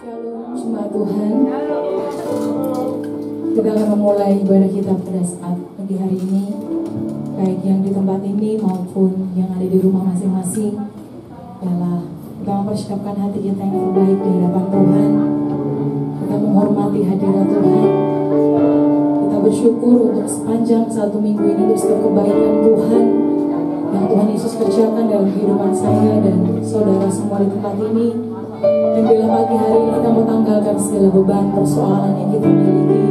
Shalom, jemaat Tuhan. Kita akan memulai ibadah kita pada saat pagi hari ini, baik yang di tempat ini maupun yang ada di rumah masing-masing. Ialah kita mempersiapkan hati kita yang terbaik di hadapan Tuhan. Kita menghormati hadirat Tuhan. Kita bersyukur untuk sepanjang satu minggu ini untuk setiap kebaikan Tuhan yang Tuhan Yesus kerjakan dalam kehidupan saya dan saudara semua di tempat ini. Dan bila pagi hari ini kita mau tanggalkan segala beban persoalan yang kita miliki,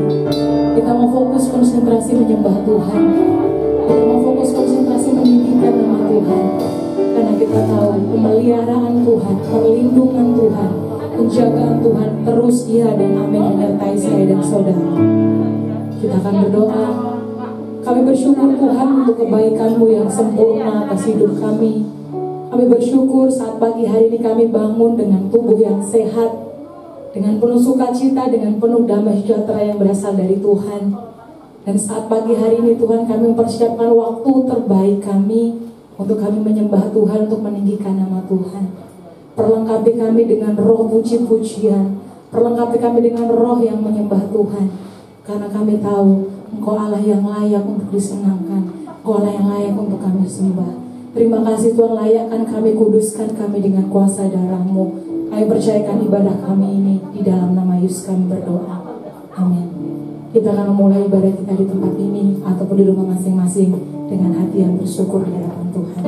kita mau fokus konsentrasi menyembah Tuhan, kita mau fokus konsentrasi meninggikan nama Tuhan, karena kita tahu pemeliharaan Tuhan, perlindungan Tuhan, penjagaan Tuhan terus iya dan amin menyertai saya dan saudara. Kita akan berdoa. Kami bersyukur Tuhan untuk kebaikan-Mu yang sempurna atas hidup kami. Kami bersyukur saat pagi hari ini kami bangun dengan tubuh yang sehat, dengan penuh sukacita, dengan penuh damai sejahtera yang berasal dari Tuhan. Dan saat pagi hari ini Tuhan, kami mempersiapkan waktu terbaik kami untuk kami menyembah Tuhan, untuk meninggikan nama Tuhan. Perlengkapi kami dengan roh puji-pujian, perlengkapi kami dengan roh yang menyembah Tuhan, karena kami tahu Engkau Allah yang layak untuk disenangkan, Engkau Allah yang layak untuk kami sembah. Terima kasih Tuhan, layakkan kami, kuduskan kami dengan kuasa darah-Mu. Kami percayakan ibadah kami ini di dalam nama Yesus kami berdoa. Amin. Kita akan memulai ibadah kita di tempat ini ataupun di rumah masing-masing dengan hati yang bersyukur di hadapan Tuhan.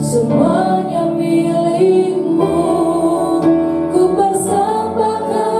Semuanya milikmu, ku persembahkan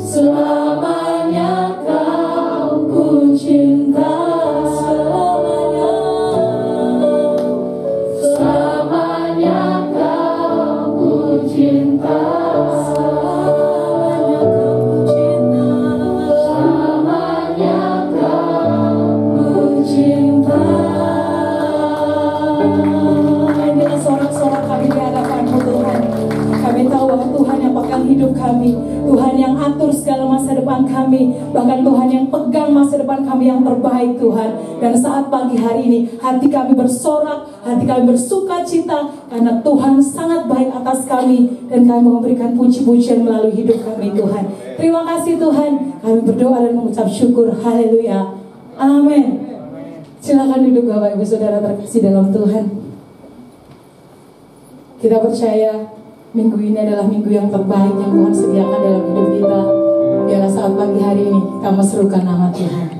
Selamanya kau ku cinta. mengatur segala masa depan kami. Bahkan Tuhan yang pegang masa depan kami yang terbaik Tuhan. Dan saat pagi hari ini hati kami bersorak, hati kami bersuka cita, karena Tuhan sangat baik atas kami. Dan kami memberikan puji-pujian melalui hidup kami Tuhan. Terima kasih Tuhan. Kami berdoa dan mengucap syukur. Haleluya. Amin. Silakan duduk Bapak Ibu Saudara terkasih dalam Tuhan. Kita percaya minggu ini adalah minggu yang terbaik yang Tuhan sediakan dalam hidup kita. Biarlah saat pagi hari ini kita menserukan nama Tuhan.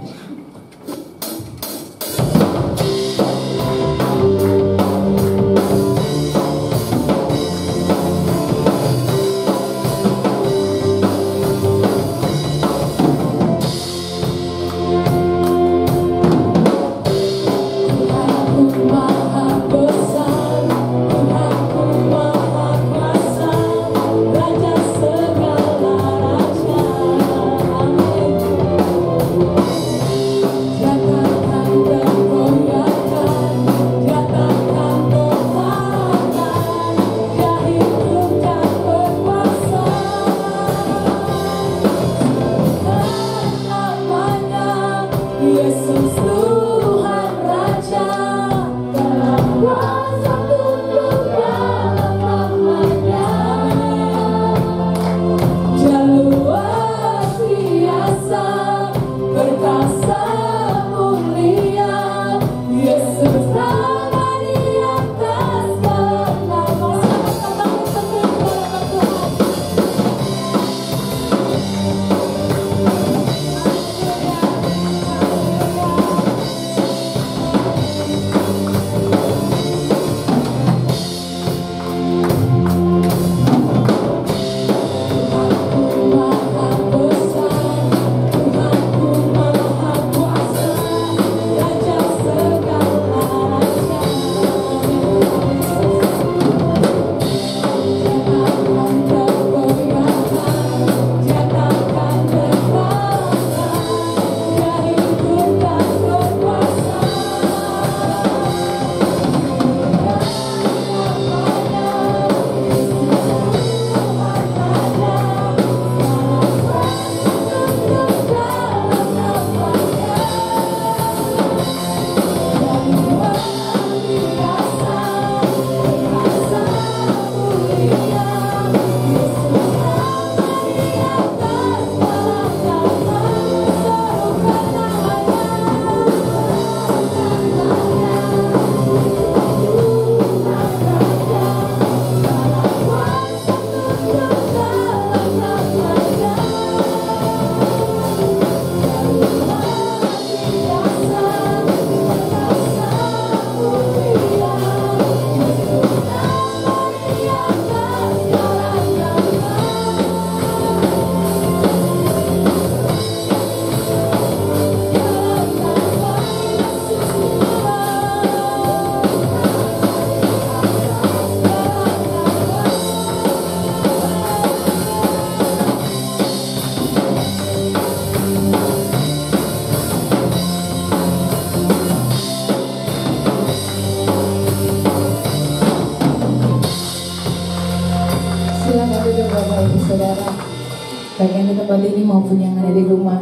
baik yang di tempat ini maupun yang ada di rumah,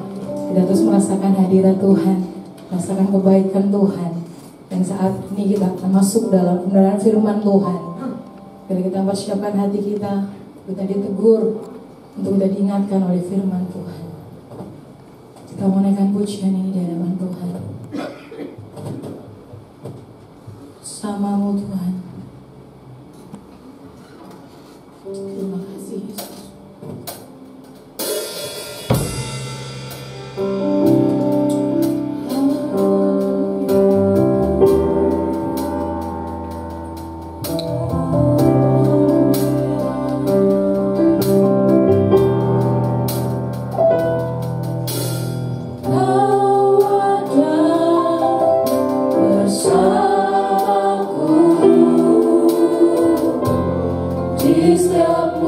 kita terus merasakan hadirat Tuhan, merasakan kebaikan Tuhan. Dan saat ini kita akan masuk dalam kebenaran firman Tuhan. Bila kita persiapkan hati kita ditegur, untuk kita diingatkan oleh firman Tuhan. Kita mau naikkan pujian ini di hadapan Tuhan. Samamu Tuhan. Terima kasih Yesus. Di setiap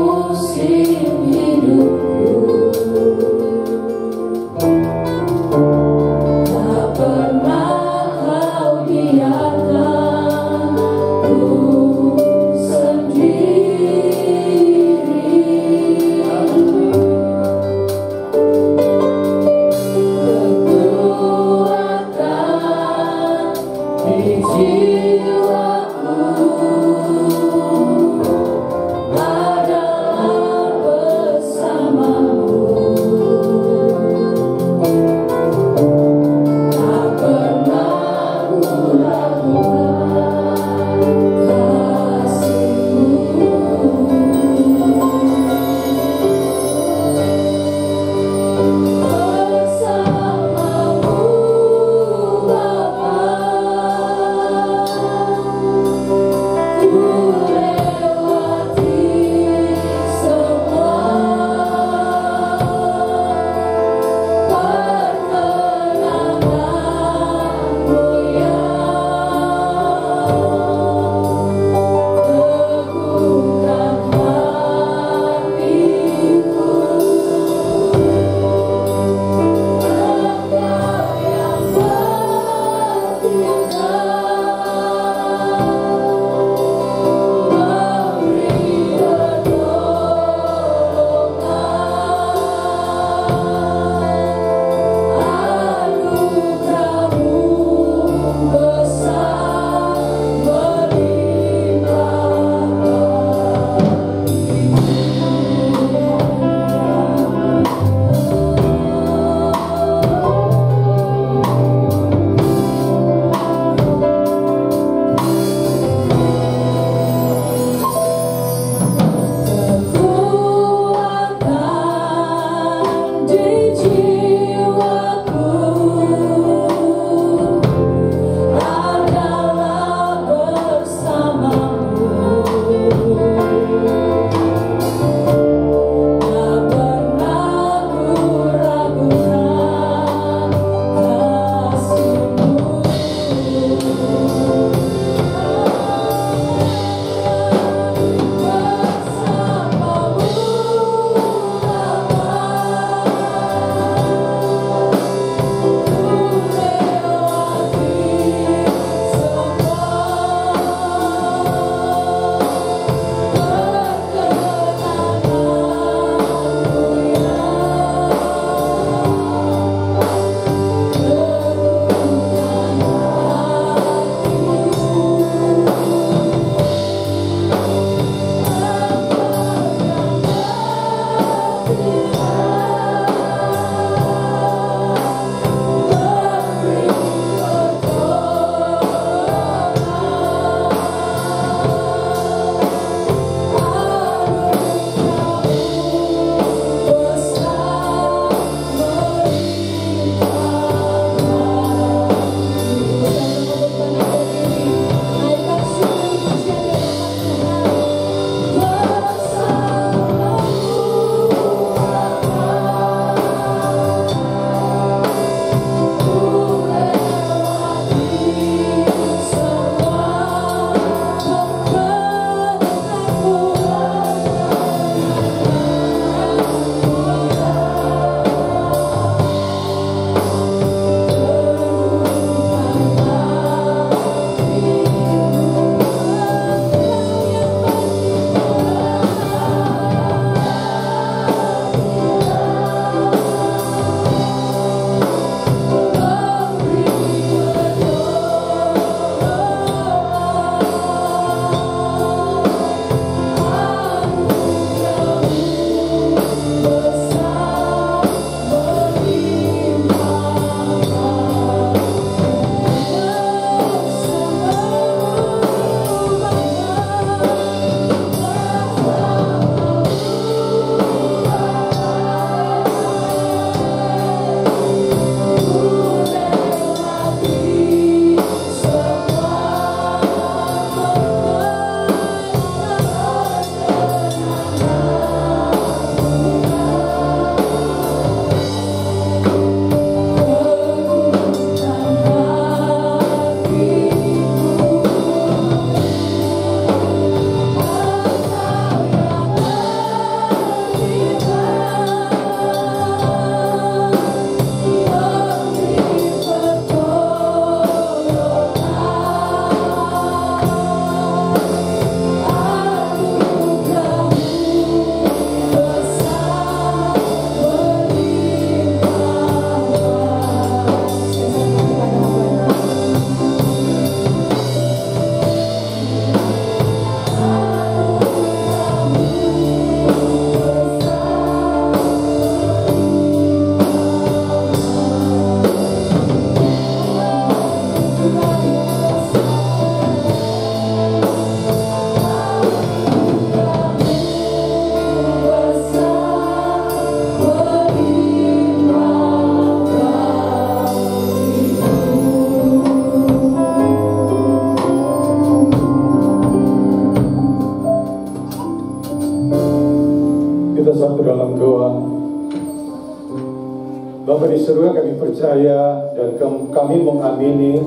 Bapa di surga, kami percaya dan kami mengamini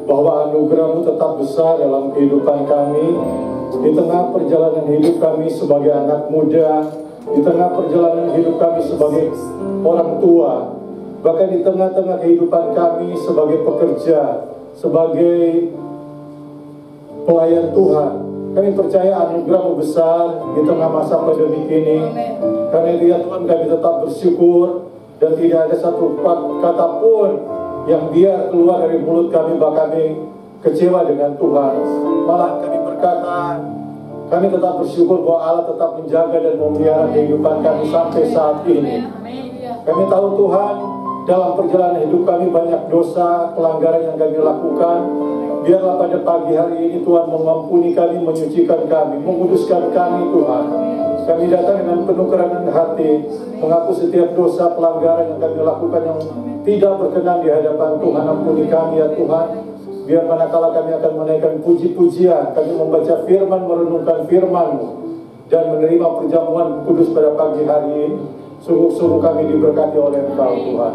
bahwa anugerah-Mu tetap besar dalam kehidupan kami, di tengah perjalanan hidup kami sebagai anak muda, di tengah perjalanan hidup kami sebagai orang tua, bahkan di tengah-tengah kehidupan kami sebagai pekerja, sebagai pelayan Tuhan. Kami percaya anugerah-Mu besar di tengah masa pandemi ini. Karena itu ya Tuhan, kami tetap bersyukur dan tidak ada satu kata pun yang biar keluar dari mulut kami bahwa kami kecewa dengan Tuhan. Malah kami berkata, kami tetap bersyukur bahwa Allah tetap menjaga dan memelihara kehidupan kami sampai saat ini. Kami tahu Tuhan, dalam perjalanan hidup kami banyak dosa, pelanggaran yang kami lakukan. Biarlah pada pagi hari ini Tuhan mengampuni kami, menyucikan kami, menguduskan kami Tuhan. Kami datang dengan penuh kerendahan hati, mengaku setiap dosa pelanggaran yang kami lakukan yang tidak berkenan di hadapan Tuhan. Ampuni kami ya Tuhan. Biar manakala kami akan menaikkan puji-pujian, kami membaca firman, merenungkan firman-Mu, dan menerima perjamuan kudus pada pagi hari ini, sungguh-sungguh kami diberkati oleh Engkau Tuhan.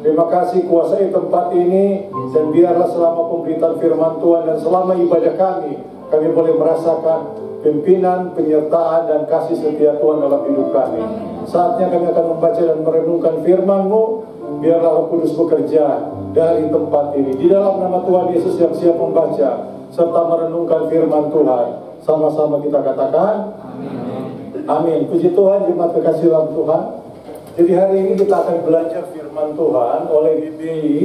Terima kasih, kuasai tempat ini, dan biarlah selama pemberitaan firman Tuhan dan selama ibadah kami boleh merasakan pimpinan, penyertaan, dan kasih setia Tuhan dalam hidup kami. Saatnya kami akan membaca dan merenungkan firman-Mu. Biarlah Roh Kudus bekerja dari tempat ini. Di dalam nama Tuhan Yesus yang siap membaca serta merenungkan firman Tuhan, sama-sama kita katakan amin. Amin. Puji Tuhan, jemaat kekasih dalam Tuhan. Jadi hari ini kita akan belajar firman Tuhan oleh GBI.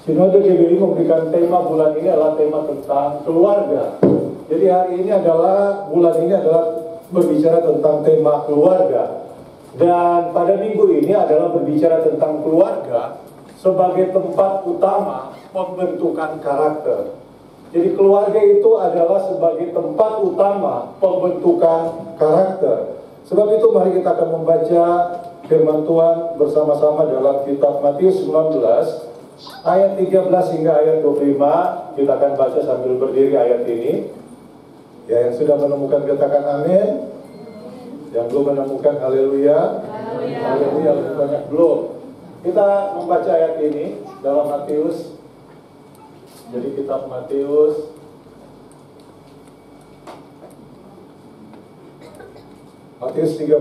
Sinode GBI memberikan tema bulan ini adalah tema tentang keluarga. Jadi hari ini bulan ini adalah berbicara tentang tema keluarga. Dan pada minggu ini adalah berbicara tentang keluarga sebagai tempat utama pembentukan karakter. Jadi keluarga itu adalah sebagai tempat utama pembentukan karakter. Sebab itu mari kita akan membaca firman Tuhan bersama-sama dalam kitab Matius 19 ayat 13 hingga ayat 25. Kita akan baca sambil berdiri ayat ini. Ya, yang sudah menemukan katakan amin. Yang belum menemukan haleluya. Haleluya, lebih banyak belum. Kita membaca ayat ini dalam Matius. Jadi kitab Matius Matius 13.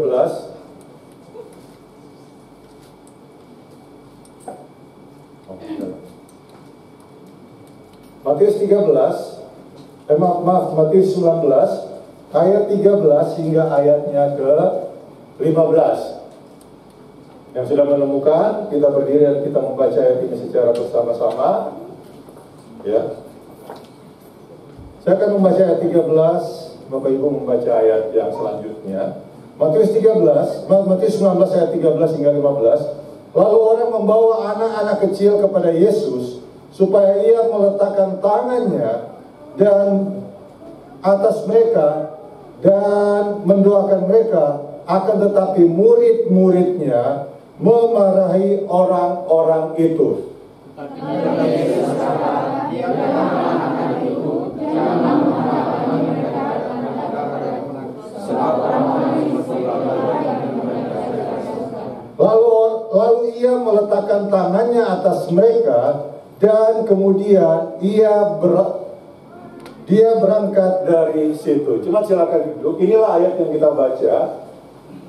Matius 13. Matius 19 ayat 13 hingga ayatnya ke 15. Yang sudah menemukan, kita berdiri dan kita membaca ayat ini secara bersama-sama. Ya. Saya akan membaca ayat 13, Bapak Ibu membaca ayat yang selanjutnya. Matius 19 ayat 13 hingga 15. Lalu orang membawa anak-anak kecil kepada Yesus supaya ia meletakkan tangannya dan atas mereka dan mendoakan mereka, akan tetapi murid-muridnya memarahi orang-orang itu. Lalu ia meletakkan tangannya atas mereka dan kemudian dia berangkat dari situ. Cuma silakan duduk. Inilah ayat yang kita baca.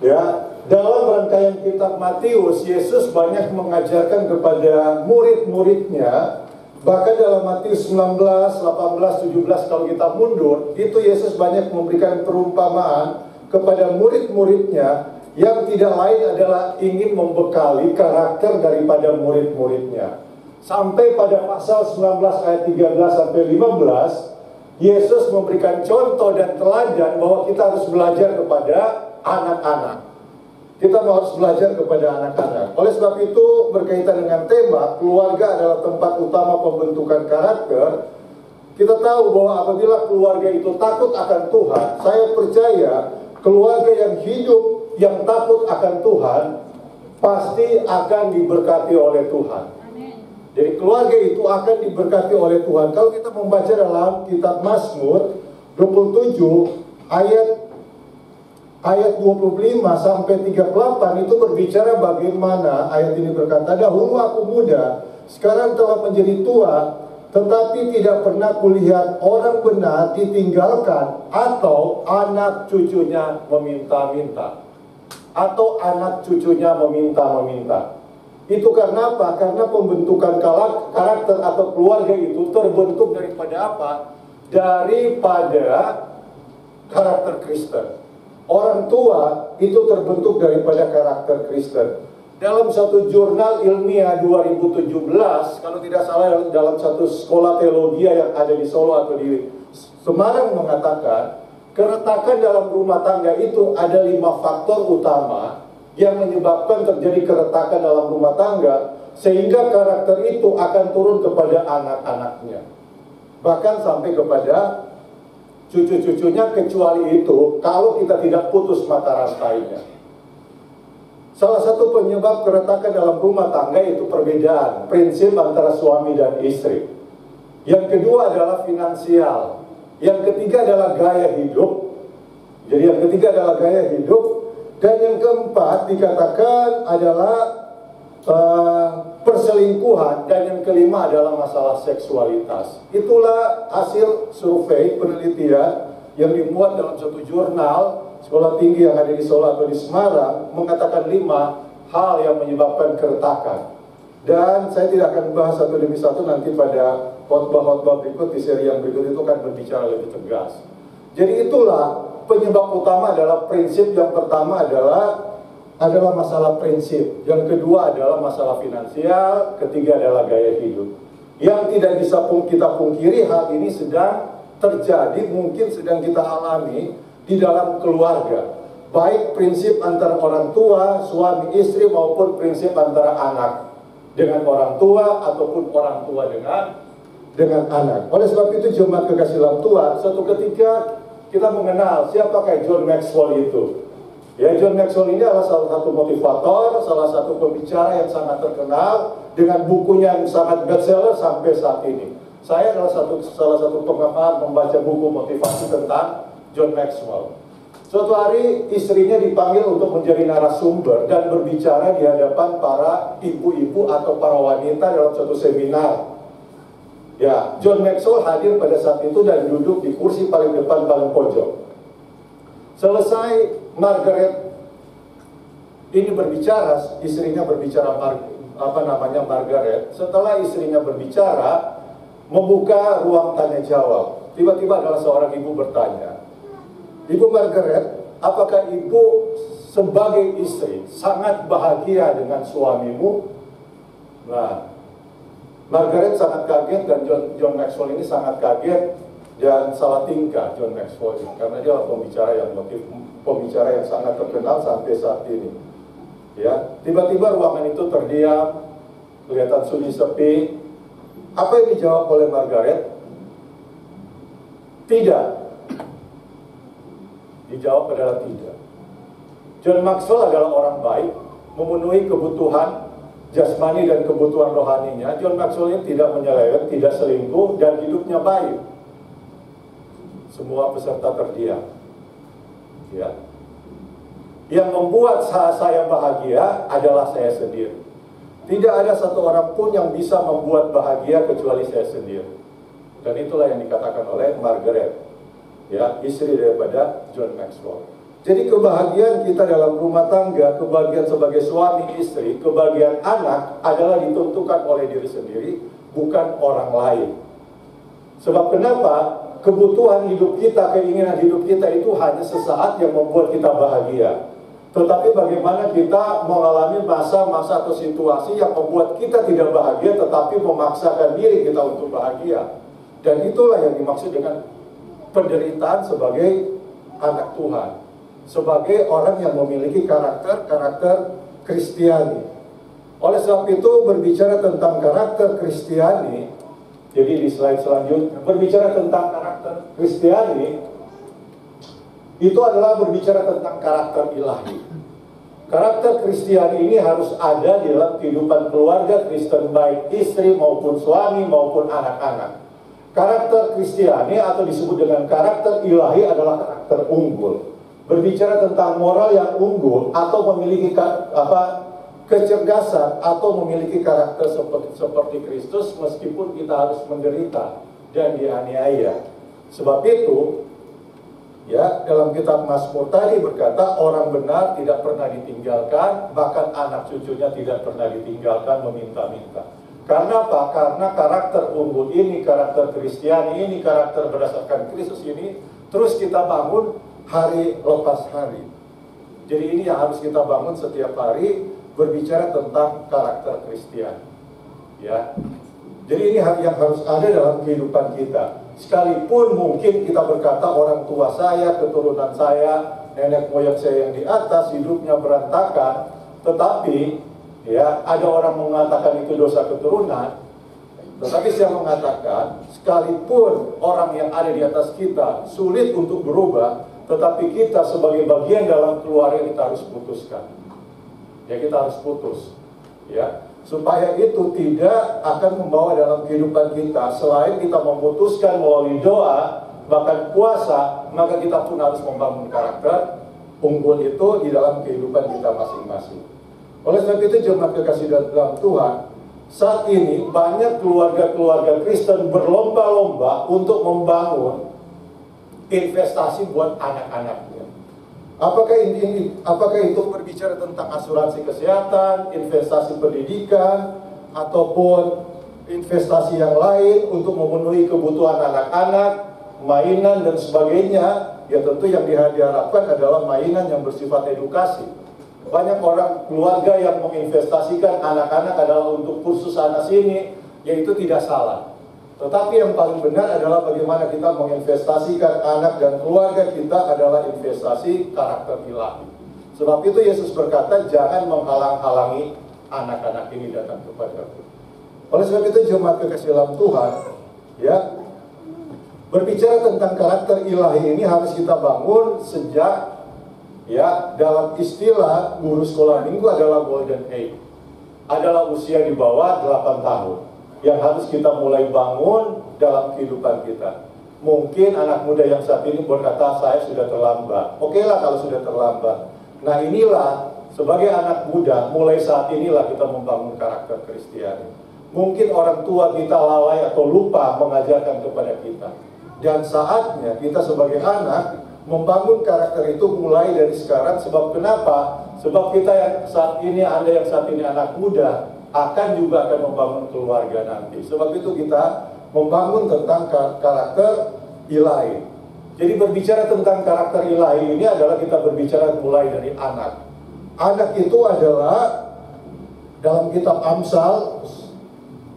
Ya, dalam rangkaian kitab Matius, Yesus banyak mengajarkan kepada murid-muridnya. Bahkan dalam Matius 19, 18, 17 kalau kita mundur, itu Yesus banyak memberikan perumpamaan kepada murid-muridnya yang tidak lain adalah ingin membekali karakter daripada murid-muridnya. Sampai pada pasal 19 ayat 13 sampai 15, Yesus memberikan contoh dan teladan bahwa kita harus belajar kepada anak-anak. Kita harus belajar kepada anak-anak. Oleh sebab itu, berkaitan dengan tema keluarga adalah tempat utama pembentukan karakter. Kita tahu bahwa apabila keluarga itu takut akan Tuhan, saya percaya keluarga yang hidup, yang takut akan Tuhan, pasti akan diberkati oleh Tuhan. Jadi keluarga itu akan diberkati oleh Tuhan. Kalau kita membaca dalam kitab Mazmur 27 ayat ayat 25 sampai 38 itu berbicara bagaimana ayat ini berkata, dahulu aku muda, sekarang telah menjadi tua, tetapi tidak pernah kulihat orang benar ditinggalkan atau anak cucunya meminta-minta. Atau anak cucunya meminta-meminta. Itu karena apa? Karena pembentukan karakter atau keluarga itu terbentuk daripada apa? Daripada karakter Kristen. Orang tua itu terbentuk daripada karakter Kristen. Dalam satu jurnal ilmiah 2017, kalau tidak salah dalam satu sekolah teologi yang ada di Solo atau di Semarang mengatakan, keretakan dalam rumah tangga itu ada 5 faktor utama yang menyebabkan terjadi keretakan dalam rumah tangga, sehingga karakter itu akan turun kepada anak-anaknya. Bahkan sampai kepada cucu-cucunya, kecuali itu kalau kita tidak putus mata rantainya. Salah satu penyebab keretakan dalam rumah tangga itu perbedaan prinsip antara suami dan istri. Yang kedua adalah finansial. Yang ketiga adalah gaya hidup. Jadi yang ketiga adalah gaya hidup. Dan yang keempat dikatakan adalah perselingkuhan. Dan yang kelima adalah masalah seksualitas. Itulah hasil survei penelitian yang dimuat dalam satu jurnal sekolah tinggi yang ada di Solo atau di Semarang, mengatakan 5 hal yang menyebabkan keretakan. Dan saya tidak akan bahas satu demi satu, nanti pada khotbah-khotbah berikut di seri yang berikut itu akan berbicara lebih tegas. Jadi itulah penyebab utama adalah prinsip. Yang pertama adalah masalah prinsip. Yang kedua adalah masalah finansial. Ketiga adalah gaya hidup. Yang tidak bisa kita pungkiri, hal ini sedang terjadi, mungkin sedang kita alami di dalam keluarga, baik prinsip antara orang tua, suami istri, maupun prinsip antara anak dengan orang tua ataupun orang tua dengan anak. Oleh sebab itu, jemaat kekasih dalam Tuhan, suatu ketika kita mengenal siapakah John Maxwell itu. Ya, John Maxwell ini adalah salah satu motivator, salah satu pembicara yang sangat terkenal dengan bukunya yang sangat bestseller sampai saat ini. Saya adalah salah satu penggemar membaca buku motivasi tentang John Maxwell. Suatu hari istrinya dipanggil untuk menjadi narasumber dan berbicara di hadapan para ibu-ibu atau para wanita dalam suatu seminar. Ya, John Maxwell hadir pada saat itu dan duduk di kursi paling depan, paling pojok. Selesai Margaret ini berbicara, istrinya berbicara, Margaret. Setelah istrinya berbicara, membuka ruang tanya jawab. Tiba-tiba adalah seorang ibu bertanya, Ibu Margaret, apakah ibu sebagai istri sangat bahagia dengan suamimu? Nah, Margaret sangat kaget dan John Maxwell ini sangat kaget dan salah tingkah John Maxwell ini, karena dia adalah pembicara yang sangat terkenal sampai saat ini. Ya, tiba-tiba ruangan itu terdiam, kelihatan sunyi sepi. Apa yang dijawab oleh Margaret? Tidak. Dijawab adalah tidak. John Maxwell adalah orang baik, memenuhi kebutuhan jasmani dan kebutuhan rohaninya. John Maxwell ini tidak menyeleweng, tidak selingkuh, dan hidupnya baik. Semua peserta terdiam. Ya. Yang membuat saya bahagia adalah saya sendiri. Tidak ada satu orang pun yang bisa membuat bahagia kecuali saya sendiri. Dan itulah yang dikatakan oleh Margaret, ya, istri daripada John Maxwell. Jadi kebahagiaan kita dalam rumah tangga, kebahagiaan sebagai suami istri, kebahagiaan anak adalah ditentukan oleh diri sendiri, bukan orang lain. Sebab kenapa? Kebutuhan hidup kita, keinginan hidup kita itu hanya sesaat yang membuat kita bahagia. Tetapi bagaimana kita mengalami masa-masa atau situasi yang membuat kita tidak bahagia, tetapi memaksakan diri kita untuk bahagia. Dan itulah yang dimaksud dengan penderitaan sebagai anak Tuhan, sebagai orang yang memiliki karakter Kristiani. Oleh sebab itu, berbicara tentang karakter Kristiani, jadi di slide selanjutnya, berbicara tentang karakter Kristiani, itu adalah berbicara tentang karakter ilahi. Karakter Kristiani ini harus ada di dalam kehidupan keluarga Kristen, baik istri maupun suami maupun anak-anak. Karakter Kristiani atau disebut dengan karakter ilahi adalah karakter unggul. berbicara tentang moral yang unggul atau memiliki kecerdasan atau memiliki karakter seperti Kristus, meskipun kita harus menderita dan dianiaya. Sebab itu, ya, dalam kitab Mazmur tadi berkata, orang benar tidak pernah ditinggalkan, bahkan anak cucunya tidak pernah ditinggalkan meminta-minta. Karena apa? Karena karakter unggul ini, karakter Kristiani ini, karakter berdasarkan Kristus ini, terus kita bangun hari lepas hari. Jadi ini yang harus kita bangun setiap hari, berbicara tentang karakter Kristian. Ya. Jadi ini yang harus ada dalam kehidupan kita. Sekalipun mungkin kita berkata orang tua saya, keturunan saya, nenek moyang saya yang di atas hidupnya berantakan, tetapi ya ada orang mengatakan itu dosa keturunan. Tetapi saya mengatakan, sekalipun orang yang ada di atas kita sulit untuk berubah, tetapi kita sebagai bagian dalam keluarga kita harus putuskan. Ya, kita harus putus, ya, supaya itu tidak akan membawa dalam kehidupan kita. Selain kita memutuskan melalui doa, bahkan puasa, maka kita pun harus membangun karakter unggul itu di dalam kehidupan kita masing-masing. Oleh sebab itu, jemaat kekasih dalam Tuhan, saat ini banyak keluarga-keluarga Kristen berlomba-lomba untuk membangun investasi buat anak-anaknya. Apakah itu berbicara tentang asuransi kesehatan, investasi pendidikan, ataupun investasi yang lain untuk memenuhi kebutuhan anak-anak, mainan dan sebagainya? Ya tentu yang diharapkan adalah mainan yang bersifat edukasi. Banyak orang keluarga yang menginvestasikan anak-anak adalah untuk kursus sana sini, yaitu tidak salah. Tetapi yang paling benar adalah bagaimana kita menginvestasikan anak dan keluarga kita adalah investasi karakter ilahi. Sebab itu Yesus berkata, jangan menghalang-halangi anak-anak ini datang kepadaku. Oleh sebab itu, jemaat kekasih dalam Tuhan, ya, berbicara tentang karakter ilahi ini harus kita bangun sejak, ya, dalam istilah guru sekolah minggu adalah golden age, adalah usia di bawah 8 tahun. Yang harus kita mulai bangun dalam kehidupan kita. Mungkin anak muda yang saat ini berkata, saya sudah terlambat. Oke lah kalau sudah terlambat. Nah inilah, sebagai anak muda, mulai saat inilah kita membangun karakter Kristiani. Mungkin orang tua kita lalai atau lupa mengajarkan kepada kita. Dan saatnya kita sebagai anak membangun karakter itu mulai dari sekarang. Sebab kenapa? Sebab kita yang saat ini, Anda yang saat ini anak muda, akan juga membangun keluarga nanti. Sebab itu kita membangun tentang karakter ilahi. Jadi berbicara tentang karakter ilahi ini adalah kita berbicara mulai dari anak. Anak itu adalah dalam kitab Amsal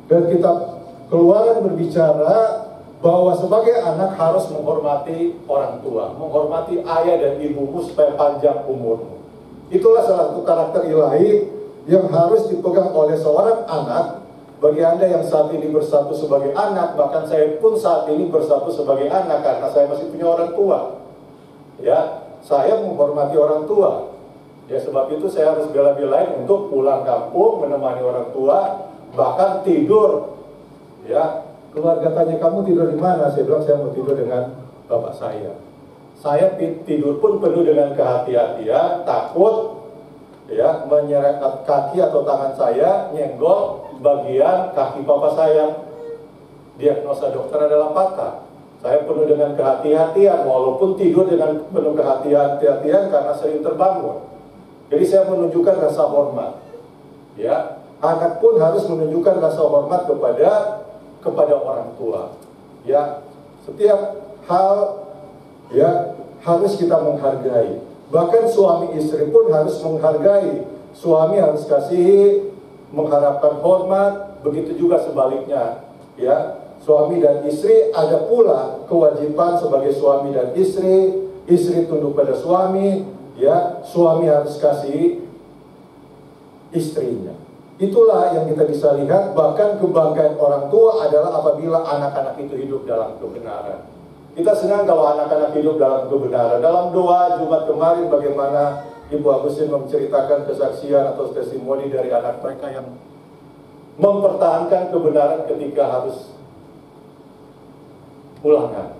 dan kitab Keluaran berbicara bahwa sebagai anak harus menghormati orang tua, menghormati ayah dan ibumu supaya panjang umurmu. Itulah salah satu karakter ilahi yang harus dipegang oleh seorang anak. Bagi Anda yang saat ini bersatu sebagai anak, bahkan saya pun saat ini bersatu sebagai anak karena saya masih punya orang tua. Ya, saya menghormati orang tua. Ya, sebab itu saya harus bela-belain untuk pulang kampung menemani orang tua, bahkan tidur. Ya, keluarga tanya, kamu tidur di mana? Saya bilang saya mau tidur dengan bapak saya. Saya tidur pun penuh dengan kehati-hatian, takut ya menyeret kaki atau tangan saya nyenggol bagian kaki papa saya. Diagnosa dokter adalah patah. Saya penuh dengan kehati-hatian walaupun tidur dengan penuh kehati-hatian karena sering terbangun. Jadi saya menunjukkan rasa hormat. Ya, anak pun harus menunjukkan rasa hormat kepada orang tua. Ya, setiap hal ya harus kita menghargai. Bahkan suami istri pun harus menghargai. Suami harus kasihi, mengharapkan hormat, begitu juga sebaliknya. Ya, suami dan istri ada pula kewajiban sebagai suami dan istri. Istri tunduk pada suami, ya, suami harus kasihi istrinya. Itulah yang kita bisa lihat. Bahkan kebanggaan orang tua adalah apabila anak-anak itu hidup dalam kebenaran. Kita senang kalau anak-anak hidup dalam kebenaran. Dalam doa Jumat kemarin bagaimana Ibu Agustin menceritakan kesaksian atau testimoni dari anak mereka yang mempertahankan kebenaran ketika harus ulangan.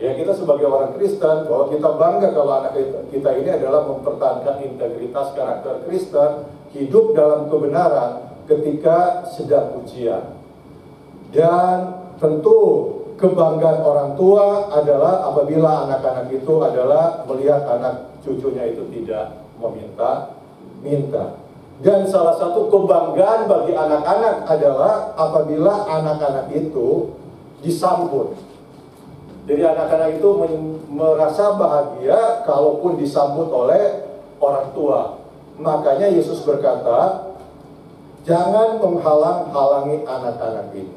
Ya, kita sebagai orang Kristen, bahwa kita bangga kalau anak kita ini adalah mempertahankan integritas karakter Kristen, hidup dalam kebenaran ketika sedang ujian. Dan tentu kebanggaan orang tua adalah apabila anak-anak itu adalah melihat anak cucunya itu tidak meminta. Dan salah satu kebanggaan bagi anak-anak adalah apabila anak-anak itu disambut. Jadi anak-anak itu merasa bahagia kalaupun disambut oleh orang tua. Makanya Yesus berkata, jangan menghalang-halangi anak-anak ini.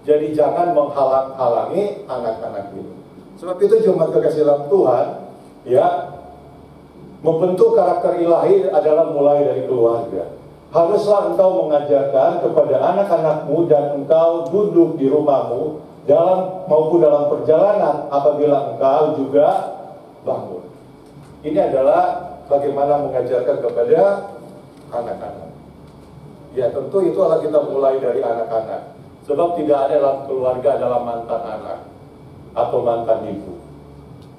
Jadi jangan menghalang-halangi anak-anak ini. Sebab itu jemaat kekasih dalam Tuhan, ya, membentuk karakter ilahi adalah mulai dari keluarga. Haruslah engkau mengajarkan kepada anak-anakmu dan engkau duduk di rumahmu maupun dalam perjalanan apabila engkau juga bangun. Ini adalah bagaimana mengajarkan kepada anak-anak. Ya, tentu itu adalah kita mulai dari anak-anak. Sebab tidak ada dalam keluarga adalah mantan anak atau mantan ibu.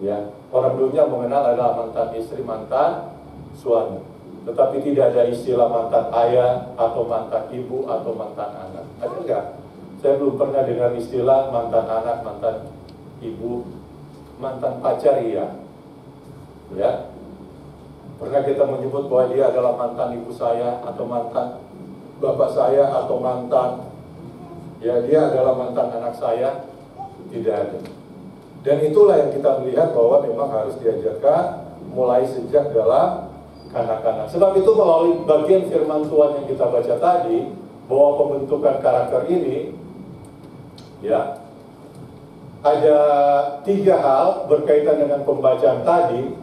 Ya, orang dunia mengenal adalah mantan istri, mantan suami. Tetapi tidak ada istilah mantan ayah atau mantan ibu atau mantan anak. Ada enggak? Saya belum pernah dengar istilah mantan anak, mantan ibu, mantan pacar, ya. Ya. Pernah kita menyebut bahwa dia adalah mantan ibu saya atau mantan bapak saya atau mantan, ya, dia adalah mantan anak saya? Tidak ada. Dan itulah yang kita melihat bahwa memang harus diajarkan mulai sejak dalam kanak-kanak. Sebab itu melalui bagian firman Tuhan yang kita baca tadi, bahwa pembentukan karakter ini, ya, ada 3 hal berkaitan dengan pembacaan tadi.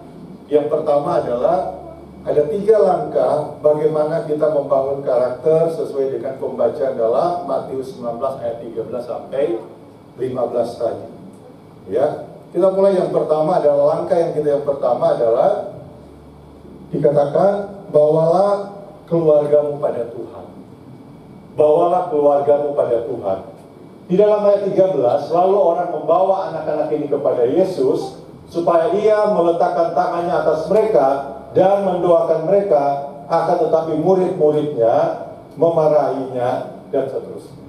Yang pertama adalah ada 3 langkah bagaimana kita membangun karakter sesuai dengan pembacaan dalam Matius 19 ayat 13 sampai 15 tadi. Ya, kita mulai. Yang pertama adalah yang pertama adalah dikatakan, bawalah keluargamu pada Tuhan. Bawalah keluargamu pada Tuhan. Di dalam ayat 13, lalu orang membawa anak-anak ini kepada Yesus supaya ia meletakkan tangannya atas mereka dan mendoakan mereka, akan tetapi murid-muridnya memarahinya dan seterusnya.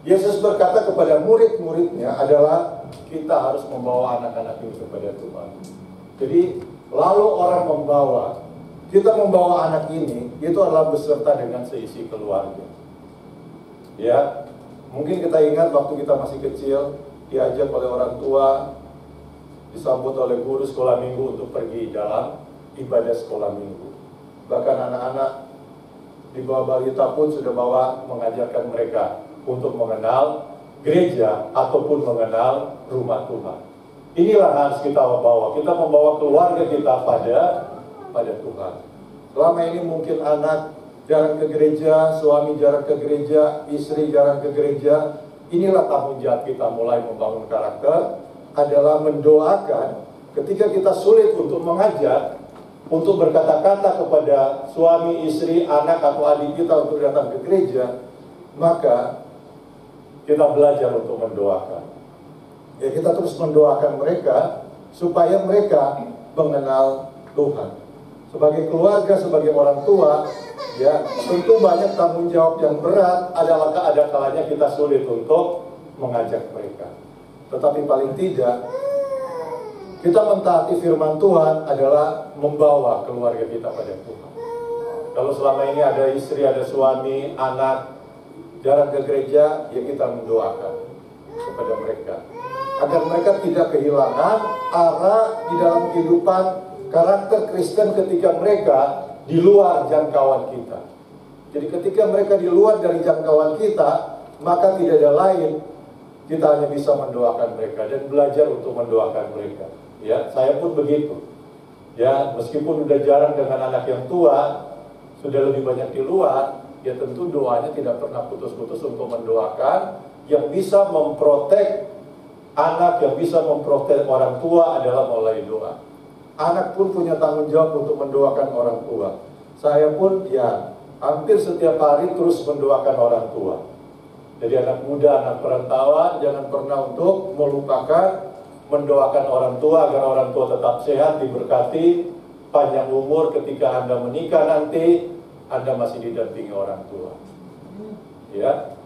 Yesus berkata kepada murid-muridnya adalah kita harus membawa anak-anak ini kepada Tuhan. Jadi lalu orang kita membawa anak ini, itu adalah beserta dengan seisi keluarga. Ya, mungkin kita ingat waktu kita masih kecil, diajak oleh orang tua, disambut oleh guru sekolah minggu untuk pergi dalam ibadah sekolah minggu. Bahkan anak-anak di bawah balita pun sudah mengajarkan mereka untuk mengenal gereja ataupun mengenal rumah Tuhan. Inilah harus kita membawa. Kita membawa keluarga kita pada Tuhan. Selama ini mungkin anak jarang ke gereja, suami jarang ke gereja, istri jarang ke gereja. Inilah tanggung jawab kita mulai membangun karakter, adalah mendoakan ketika kita sulit untuk mengajak, untuk berkata-kata kepada suami, istri, anak atau adik kita untuk datang ke gereja, maka kita belajar untuk mendoakan. Ya, kita terus mendoakan mereka supaya mereka mengenal Tuhan. Sebagai keluarga, sebagai orang tua, ya, tentu banyak tanggung jawab yang berat. Ada kalanya kita sulit untuk mengajak mereka. Tetapi paling tidak, kita mentaati firman Tuhan adalah membawa keluarga kita pada Tuhan. Kalau selama ini ada istri, ada suami, anak jarang ke gereja, ya kita mendoakan kepada mereka agar mereka tidak kehilangan arah di dalam kehidupan karakter Kristen ketika mereka di luar jangkauan kita. Jadi ketika mereka di luar dari jangkauan kita, maka tidak ada lain, kita hanya bisa mendoakan mereka dan belajar untuk mendoakan mereka. Ya, saya pun begitu. Ya, meskipun udah jarang dengan anak yang tua, sudah lebih banyak di luar, ya tentu doanya tidak pernah putus-putus untuk mendoakan. Yang bisa memprotek anak, yang bisa memprotek orang tua adalah melalui doa. Anak pun punya tanggung jawab untuk mendoakan orang tua. Saya pun ya hampir setiap hari terus mendoakan orang tua. Jadi anak muda, anak perantauan, jangan pernah untuk melupakan mendoakan orang tua agar orang tua tetap sehat, diberkati, panjang umur ketika Anda menikah nanti, Anda masih didampingi orang tua. Ya,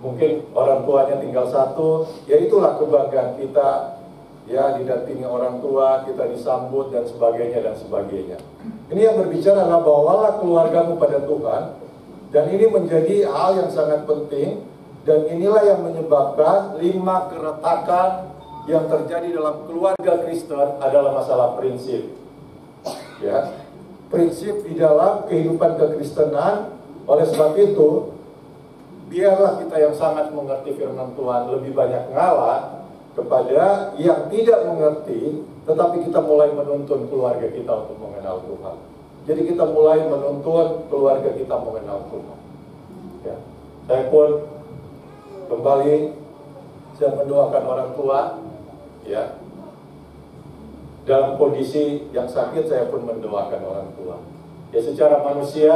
mungkin orang tuanya tinggal satu, ya itulah kebanggaan kita, ya, didampingi orang tua, kita disambut dan sebagainya dan sebagainya. Ini yang berbicara adalah bawalah keluargamu pada Tuhan, dan ini menjadi hal yang sangat penting, dan inilah yang menyebabkan 5 keretakan yang terjadi dalam keluarga Kristen adalah masalah prinsip. Ya, prinsip di dalam kehidupan kekristenan. Oleh sebab itu, biarlah kita yang sangat mengerti firman Tuhan lebih banyak ngalah kepada yang tidak mengerti, tetapi kita mulai menuntun keluarga kita untuk mengenal Tuhan. Jadi kita mulai menuntun keluarga kita mengenal Tuhan. Ya. Saya pun kembali, saya mendoakan orang tua, ya. Dalam kondisi yang sakit, saya pun mendoakan orang tua. Ya, secara manusia,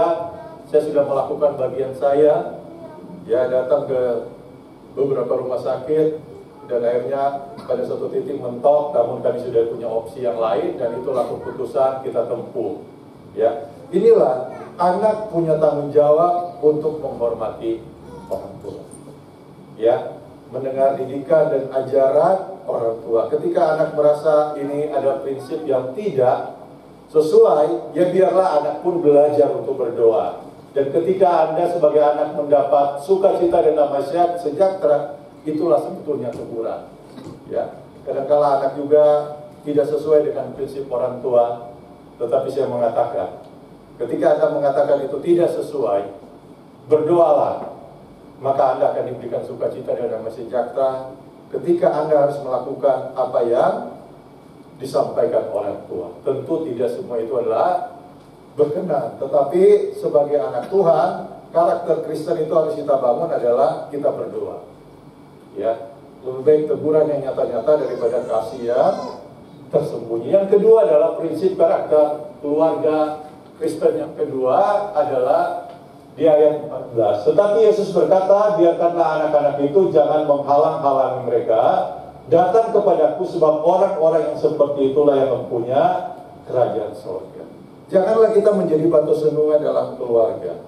saya sudah melakukan bagian saya, ya, datang ke beberapa rumah sakit, dan akhirnya pada suatu titik mentok, namun kami sudah punya opsi yang lain, dan itulah keputusan kita tempuh. Ya, inilah anak punya tanggung jawab untuk menghormati orang tua. Ya, mendengar didikan dan ajaran orang tua. Ketika anak merasa ini ada prinsip yang tidak sesuai, ya biarlah anak pun belajar untuk berdoa. Dan ketika Anda sebagai anak mendapat sukacita dan damai sejahtera, itulah sebetulnya teguran. Ya, kadang-kala anak juga tidak sesuai dengan prinsip orang tua, tetapi saya mengatakan, ketika Anda mengatakan itu tidak sesuai, berdoalah, maka Anda akan diberikan sukacita dan damai sejahtera. Ketika Anda harus melakukan apa yang disampaikan orang tua, tentu tidak semua itu adalah berkenan, tetapi sebagai anak Tuhan, karakter Kristen itu harus kita bangun adalah kita berdoa. Ya, lebih baik teguran yang nyata-nyata daripada kasih yang tersembunyi. Yang kedua adalah prinsip karakter keluarga Kristen. Yang kedua adalah di ayat 14. Tetapi Yesus berkata, biarkanlah anak-anak itu jangan menghalang-halangi mereka datang kepadaku, sebab orang-orang yang seperti itulah yang mempunyai kerajaan surga. Janganlah kita menjadi batu sandungan dalam keluarga.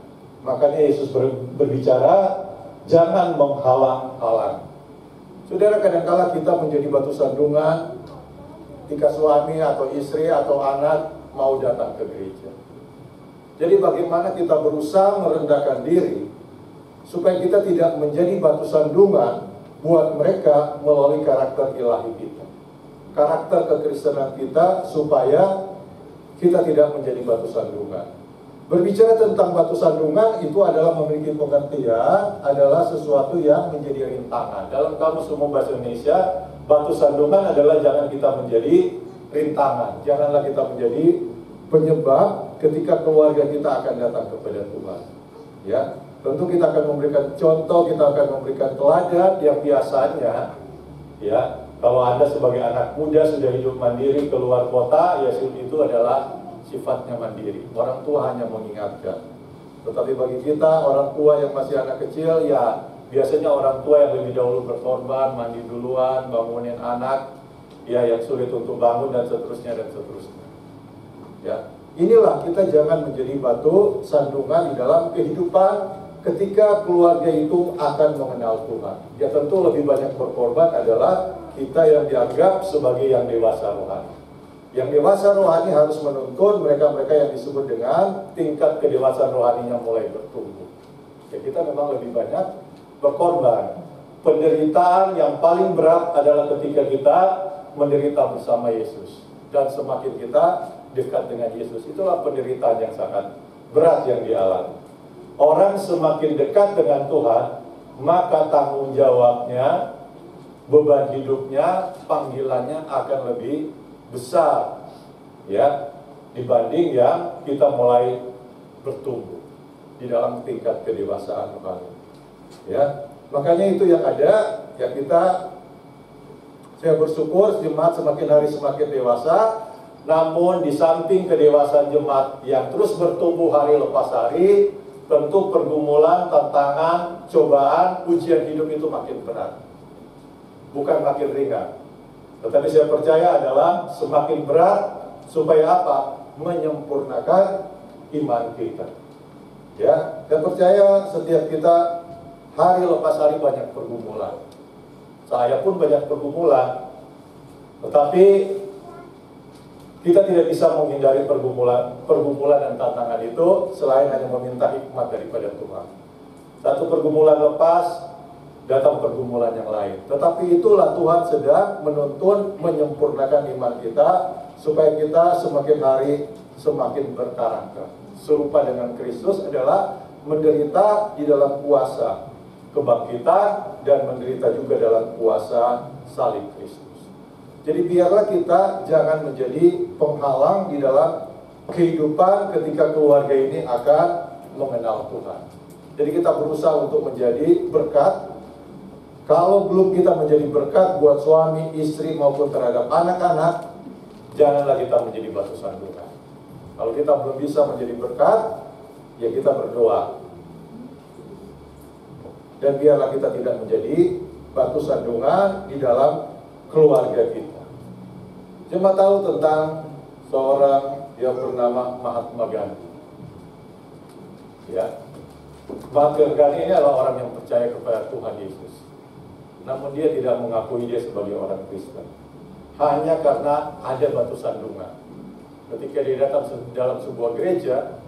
Makanya Yesus berbicara, jangan menghalang-halang. Saudara, kadang-kala kita menjadi batu sandungan ketika suami atau istri atau anak mau datang ke gereja. Jadi bagaimana kita berusaha merendahkan diri supaya kita tidak menjadi batu sandungan buat mereka melalui karakter ilahi kita, karakter kekristenan kita, supaya kita tidak menjadi batu sandungan. Berbicara tentang batu sandungan itu adalah memiliki pengertian, adalah sesuatu yang menjadi rintangan. Dalam kamus umum bahasa Indonesia, batu sandungan adalah jangan kita menjadi rintangan, janganlah kita menjadi penyebab ketika keluarga kita akan datang kepada Tuhan. Ya, tentu kita akan memberikan contoh, kita akan memberikan teladan yang biasanya, ya, kalau Anda sebagai anak muda sudah hidup mandiri keluar kota, ya itu adalah sifatnya mandiri. Orang tua hanya mengingatkan. Tetapi bagi kita, orang tua yang masih anak kecil, ya biasanya orang tua yang lebih dahulu berkorban, mandi duluan, bangunin anak, ya yang sulit untuk bangun dan seterusnya dan seterusnya. Ya, inilah kita jangan menjadi batu sandungan di dalam kehidupan ketika keluarga itu akan mengenal Tuhan. Ya tentu lebih banyak berkorban adalah kita yang dianggap sebagai yang dewasa rohani. Yang dewasa rohani harus menuntun mereka-mereka yang disebut dengan tingkat kedewasaan rohaninya mulai bertumbuh. Ya, kita memang lebih banyak berkorban. Penderitaan yang paling berat adalah ketika kita menderita bersama Yesus. Dan semakin kita dekat dengan Yesus, itulah penderitaan yang sangat berat yang dialami. Orang semakin dekat dengan Tuhan, maka tanggung jawabnya, beban hidupnya, panggilannya akan lebih besar, ya, dibanding yang kita mulai bertumbuh di dalam tingkat kedewasaan rohani. Ya, makanya itu yang ada, ya saya bersyukur jemaat semakin hari semakin dewasa. Namun di samping kedewasaan jemaat yang terus bertumbuh hari lepas hari, tentu pergumulan, tantangan, cobaan, ujian hidup itu makin berat. bukan makin ringan. Tetapi saya percaya adalah semakin berat, supaya apa? Menyempurnakan iman kita. Ya, saya percaya setiap kita hari lepas hari banyak pergumulan. Saya pun banyak pergumulan. Tetapi kita tidak bisa menghindari pergumulan dan tantangan itu selain hanya meminta hikmat daripada Tuhan. Satu pergumulan lepas, datang pergumulan yang lain. Tetapi itulah Tuhan sedang menuntun, menyempurnakan iman kita, supaya kita semakin hari semakin berkarakter. Serupa dengan Kristus adalah menderita di dalam kuasa kebangkitan dan menderita juga dalam kuasa salib Kristus. Jadi biarlah kita jangan menjadi penghalang di dalam kehidupan ketika keluarga ini akan mengenal Tuhan. Jadi kita berusaha untuk menjadi berkat. Kalau belum kita menjadi berkat buat suami, istri maupun terhadap anak-anak, janganlah kita menjadi batu sandungan. Kalau kita belum bisa menjadi berkat, ya kita berdoa. Dan biarlah kita tidak menjadi batu sandungan di dalam keluarga kita. Cuma tahu tentang seorang yang bernama Mahatma Gandhi. Ya, Mahatma Gandhi ini adalah orang yang percaya kepada Tuhan Yesus. Namun dia tidak mengakui dia sebagai orang Kristen. Hanya karena ada batu sandungan. Ketika dia datang dalam sebuah gereja,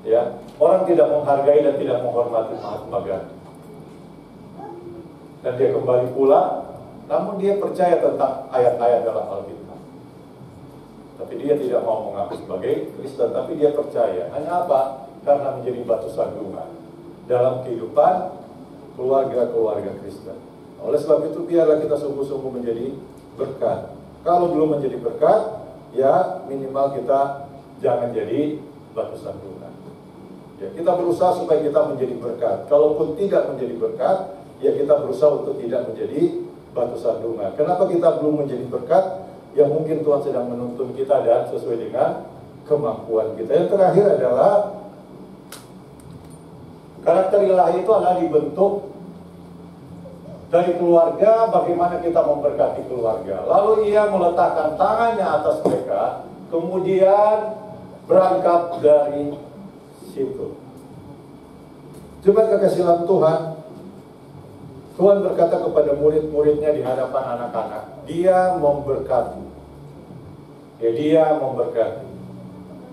ya, orang tidak menghargai dan tidak menghormati Mahatma Gandhi. Dan dia kembali pulang, namun dia percaya tentang ayat-ayat dalam Alkitab. Tapi dia tidak mau mengaku sebagai Kristen, tapi dia percaya. Hanya apa? Karena menjadi batu sandungan dalam kehidupan keluarga-keluarga Kristen. Oleh sebab itu biarlah kita sungguh-sungguh menjadi berkat. Kalau belum menjadi berkat, ya minimal kita jangan jadi batu sandungan. Ya, kita berusaha supaya kita menjadi berkat. Kalaupun tidak menjadi berkat, ya kita berusaha untuk tidak menjadi batu sandungan. Kenapa kita belum menjadi berkat? Ya mungkin Tuhan sedang menuntun kita dan sesuai dengan kemampuan kita. Yang terakhir adalah karakter ilahi itu adalah dibentuk dari keluarga, bagaimana kita memberkati keluarga. Lalu ia meletakkan tangannya atas mereka, kemudian berangkat dari situ. Coba kekasih dalam Tuhan, Tuhan berkata kepada murid-muridnya di hadapan anak-anak, dia memberkati. Ya, dia memberkati.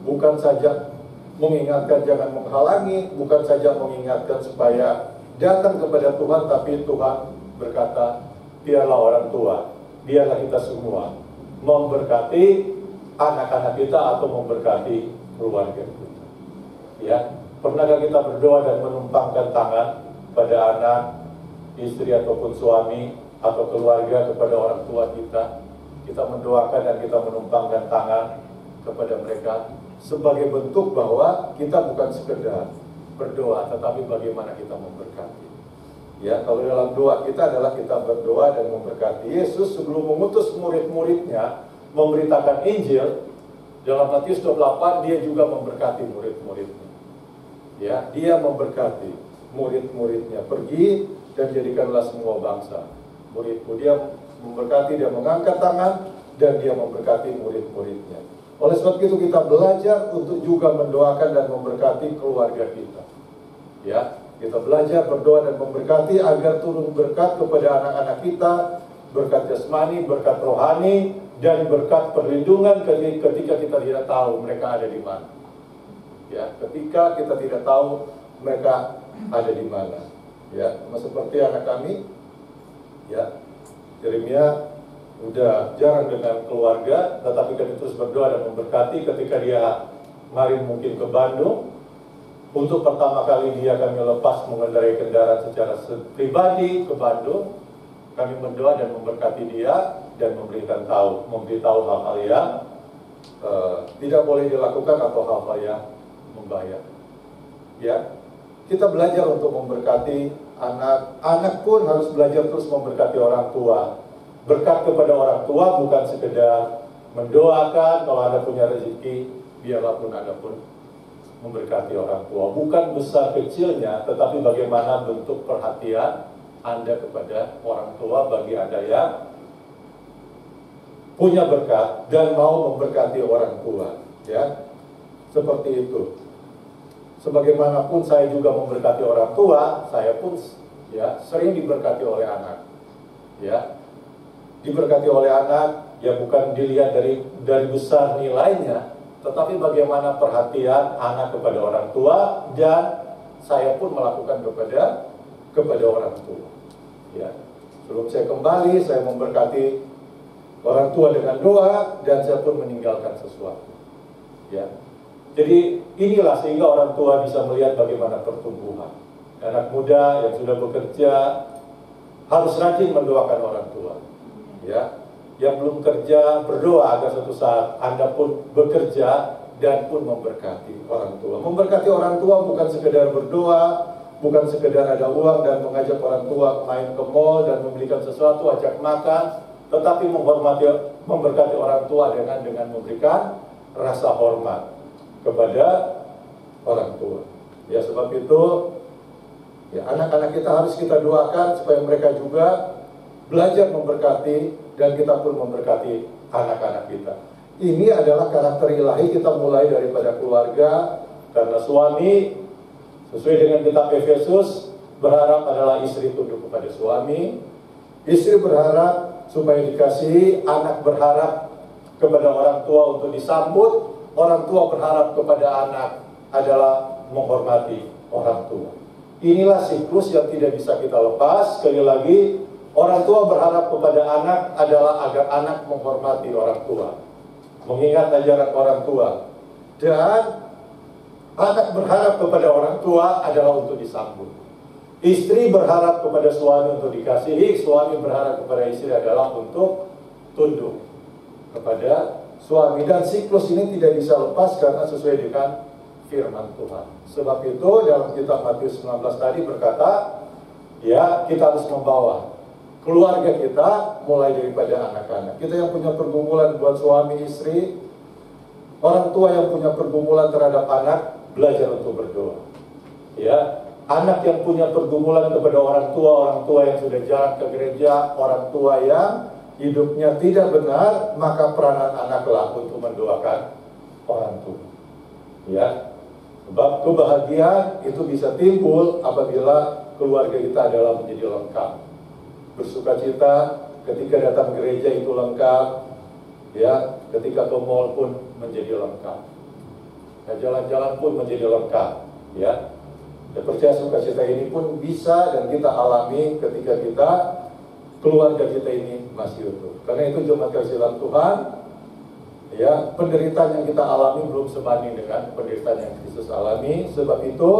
Bukan saja mengingatkan jangan menghalangi, bukan saja mengingatkan supaya datang kepada Tuhan, tapi Tuhan berkata, biarlah orang tua, biarlah kita semua memberkati anak-anak kita atau memberkati keluarga kita. Ya, pernahkah kita berdoa dan menumpangkan tangan pada anak, istri ataupun suami atau keluarga kepada orang tua kita? Kita mendoakan dan kita menumpangkan tangan kepada mereka sebagai bentuk bahwa kita bukan sekedar berdoa, tetapi bagaimana kita memberkati. Ya, kalau dalam doa kita adalah kita berdoa dan memberkati. Yesus sebelum mengutus murid-muridnya memberitakan Injil, dalam Matius 28 dia juga memberkati murid-muridnya. Ya, dia memberkati murid-muridnya, pergi dan jadikanlah semua bangsa muridku. Dia memberkati, dia mengangkat tangan dan dia memberkati murid-muridnya. Oleh sebab itu kita belajar untuk juga mendoakan dan memberkati keluarga kita. Ya, kita belajar berdoa dan memberkati agar turun berkat kepada anak-anak kita, berkat jasmani, berkat rohani, dan berkat perlindungan ketika kita tidak tahu mereka ada di mana. Ya, ketika kita tidak tahu mereka ada di mana. Ya, seperti anak kami, ya, Yeremia udah jarang dengan keluarga, tetapi kami terus berdoa dan memberkati. Ketika dia kemarin mungkin ke Bandung, untuk pertama kali dia kami lepas mengendarai kendaraan secara pribadi ke Bandung, kami berdoa dan memberkati dia dan memberitahu hal-hal yang tidak boleh dilakukan atau hal-hal yang membahayakan. Ya, kita belajar untuk memberkati anak pun harus belajar terus memberkati orang tua. Berkat kepada orang tua bukan sekedar mendoakan kalau Anda punya rezeki, biarlah pun Anda pun memberkati orang tua. Bukan besar kecilnya, tetapi bagaimana bentuk perhatian Anda kepada orang tua bagi Anda yang punya berkat dan mau memberkati orang tua, ya. Seperti itu. Sebagaimanapun saya juga memberkati orang tua, saya pun ya sering diberkati oleh anak. Ya. Diberkati oleh anak ya bukan dilihat dari besar nilainya, tetapi bagaimana perhatian anak kepada orang tua, dan saya pun melakukan kepada orang tua. Ya. Sebelum saya kembali, saya memberkati orang tua dengan doa, dan saya pun meninggalkan sesuatu. Ya. Jadi inilah sehingga orang tua bisa melihat bagaimana pertumbuhan. Anak muda yang sudah bekerja harus rajin mendoakan orang tua. Ya. Yang belum kerja berdoa agar suatu saat Anda pun bekerja dan pun memberkati orang tua. Memberkati orang tua bukan sekedar berdoa, bukan sekedar ada uang dan mengajak orang tua main ke mall dan membelikan sesuatu, ajak makan, tetapi memberkati orang tua dengan memberikan rasa hormat kepada orang tua. Ya, sebab itu ya anak-anak kita harus kita doakan supaya mereka juga belajar memberkati, dan kita pun memberkati anak-anak kita. Ini adalah karakter ilahi, kita mulai daripada keluarga, karena suami sesuai dengan kitab Efesus berharap adalah istri tunduk kepada suami, istri berharap supaya dikasihi, anak berharap kepada orang tua untuk disambut, orang tua berharap kepada anak adalah menghormati orang tua. Inilah siklus yang tidak bisa kita lepas. Sekali lagi, orang tua berharap kepada anak adalah agar anak menghormati orang tua, mengingat ajaran orang tua, dan anak berharap kepada orang tua adalah untuk disambut. Istri berharap kepada suami untuk dikasihi, suami berharap kepada istri adalah untuk tunduk kepada suami. Dan siklus ini tidak bisa lepas karena sesuai dengan firman Tuhan. Sebab itu dalam kitab Matius 19 tadi berkata, ya kita harus membawa keluarga kita mulai daripada anak-anak. Kita yang punya pergumulan buat suami istri, orang tua yang punya pergumulan terhadap anak, belajar untuk berdoa. Ya, anak yang punya pergumulan kepada orang tua yang sudah jarang ke gereja, orang tua yang hidupnya tidak benar, maka peranan anaklah untuk mendoakan orang tua. Ya, sebab kebahagiaan itu bisa timbul apabila keluarga kita adalah menjadi lengkap. Bersukacita ketika datang gereja itu lengkap, ya, ketika ke mall pun menjadi lengkap, nah, jalan-jalan pun menjadi lengkap, ya. Dan percaya sukacita ini pun bisa dan kita alami ketika keluarga kita ini masih utuh. Karena itu jemaat kasih dalam Tuhan, ya, penderitaan yang kita alami belum sebanding dengan penderitaan yang Kristus alami. Sebab itu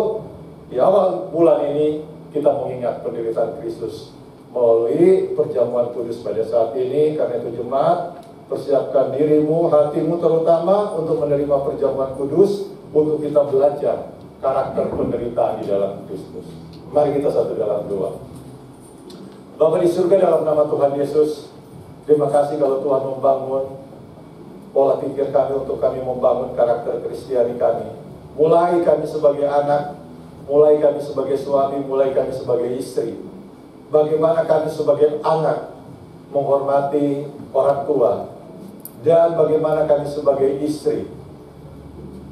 di awal bulan ini kita mengingat penderitaan Kristus melalui perjamuan kudus pada saat ini. Karena itu jemaat, persiapkan dirimu, hatimu terutama untuk menerima perjamuan kudus, untuk kita belajar karakter penderitaan di dalam Kristus. Mari kita satu dalam doa. Bapa di surga, dalam nama Tuhan Yesus, terima kasih kalau Tuhan membangun pola pikir kami untuk kami membangun karakter Kristiani kami. Mulai kami sebagai anak, mulai kami sebagai suami, mulai kami sebagai istri. Bagaimana kami sebagai anak menghormati orang tua, dan bagaimana kami sebagai istri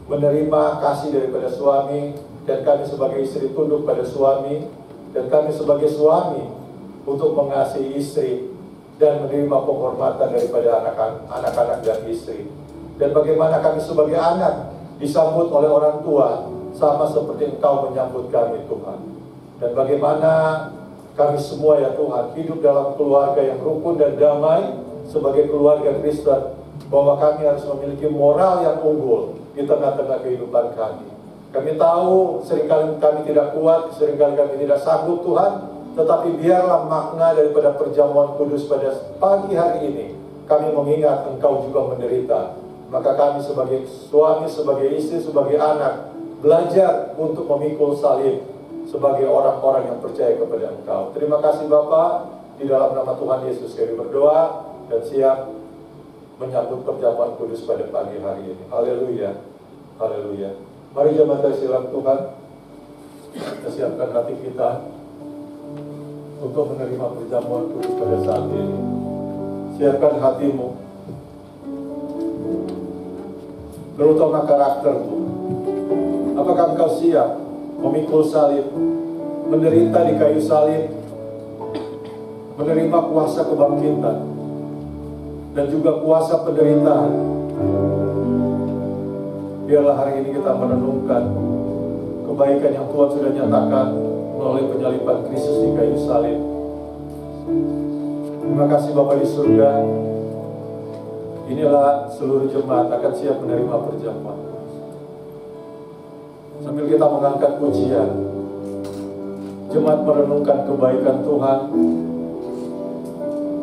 menerima kasih daripada suami, dan kami sebagai istri tunduk pada suami, dan kami sebagai suami untuk mengasihi istri dan menerima penghormatan daripada anak-anak dan istri. Dan bagaimana kami sebagai anak disambut oleh orang tua sama seperti Engkau menyambut kami, Tuhan. Dan bagaimana kami semua, ya Tuhan, hidup dalam keluarga yang rukun dan damai sebagai keluarga Kristen, bahwa kami harus memiliki moral yang unggul di tengah-tengah kehidupan kami. Kami tahu seringkali kami tidak kuat, seringkali kami tidak sanggup, Tuhan, tetapi biarlah makna daripada perjamuan kudus pada pagi hari ini, kami mengingat Engkau juga menderita. Maka kami sebagai suami, sebagai istri, sebagai anak, belajar untuk memikul salib sebagai orang-orang yang percaya kepada Engkau. Terima kasih Bapa, di dalam nama Tuhan Yesus kami berdoa dan siap menyambut perjamuan kudus pada pagi hari ini. Haleluya, haleluya. Mari jemaat kasih dalam Tuhan, kita siapkan hati kita untuk menerima perjamuan kudus pada saat ini. Siapkan hatimu, terutama karaktermu. Apakah engkau siap memikul salib, menderita di kayu salib, menerima kuasa kebangkitan dan juga kuasa penderitaan? Biarlah hari ini kita merenungkan kebaikan yang Tuhan sudah nyatakan melalui penyaliban Kristus di kayu salib. Terima kasih Bapa di surga. Inilah seluruh jemaat akan siap menerima perjamuan. Sambil kita mengangkat pujian, jemaat merenungkan kebaikan Tuhan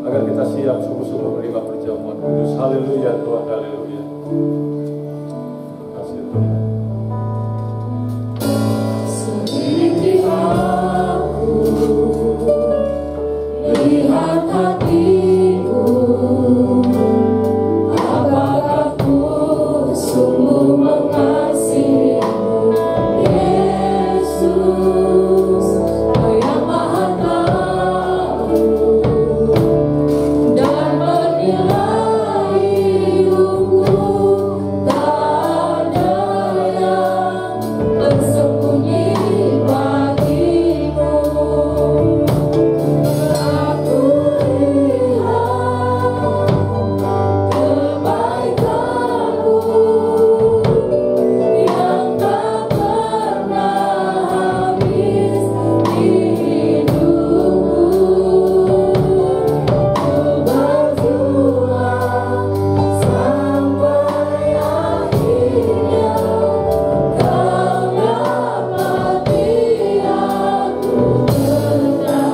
agar kita siap sungguh-sungguh menerima perjamuan kudus. Haleluya Tuhan, haleluya. Terima kasih Tuhan. Selidiki aku, lihat hatiku, apakah ku sungguh mengasihimu, Yesus, Kau yang Maha Tahu dan menilai hidupku, tak ada yang tersembunyi bagimu. Aku lihat kebaikanmu yang tak pernah habis di hidupku. Ku berjuang sampai akhirnya Kau dapati aku benar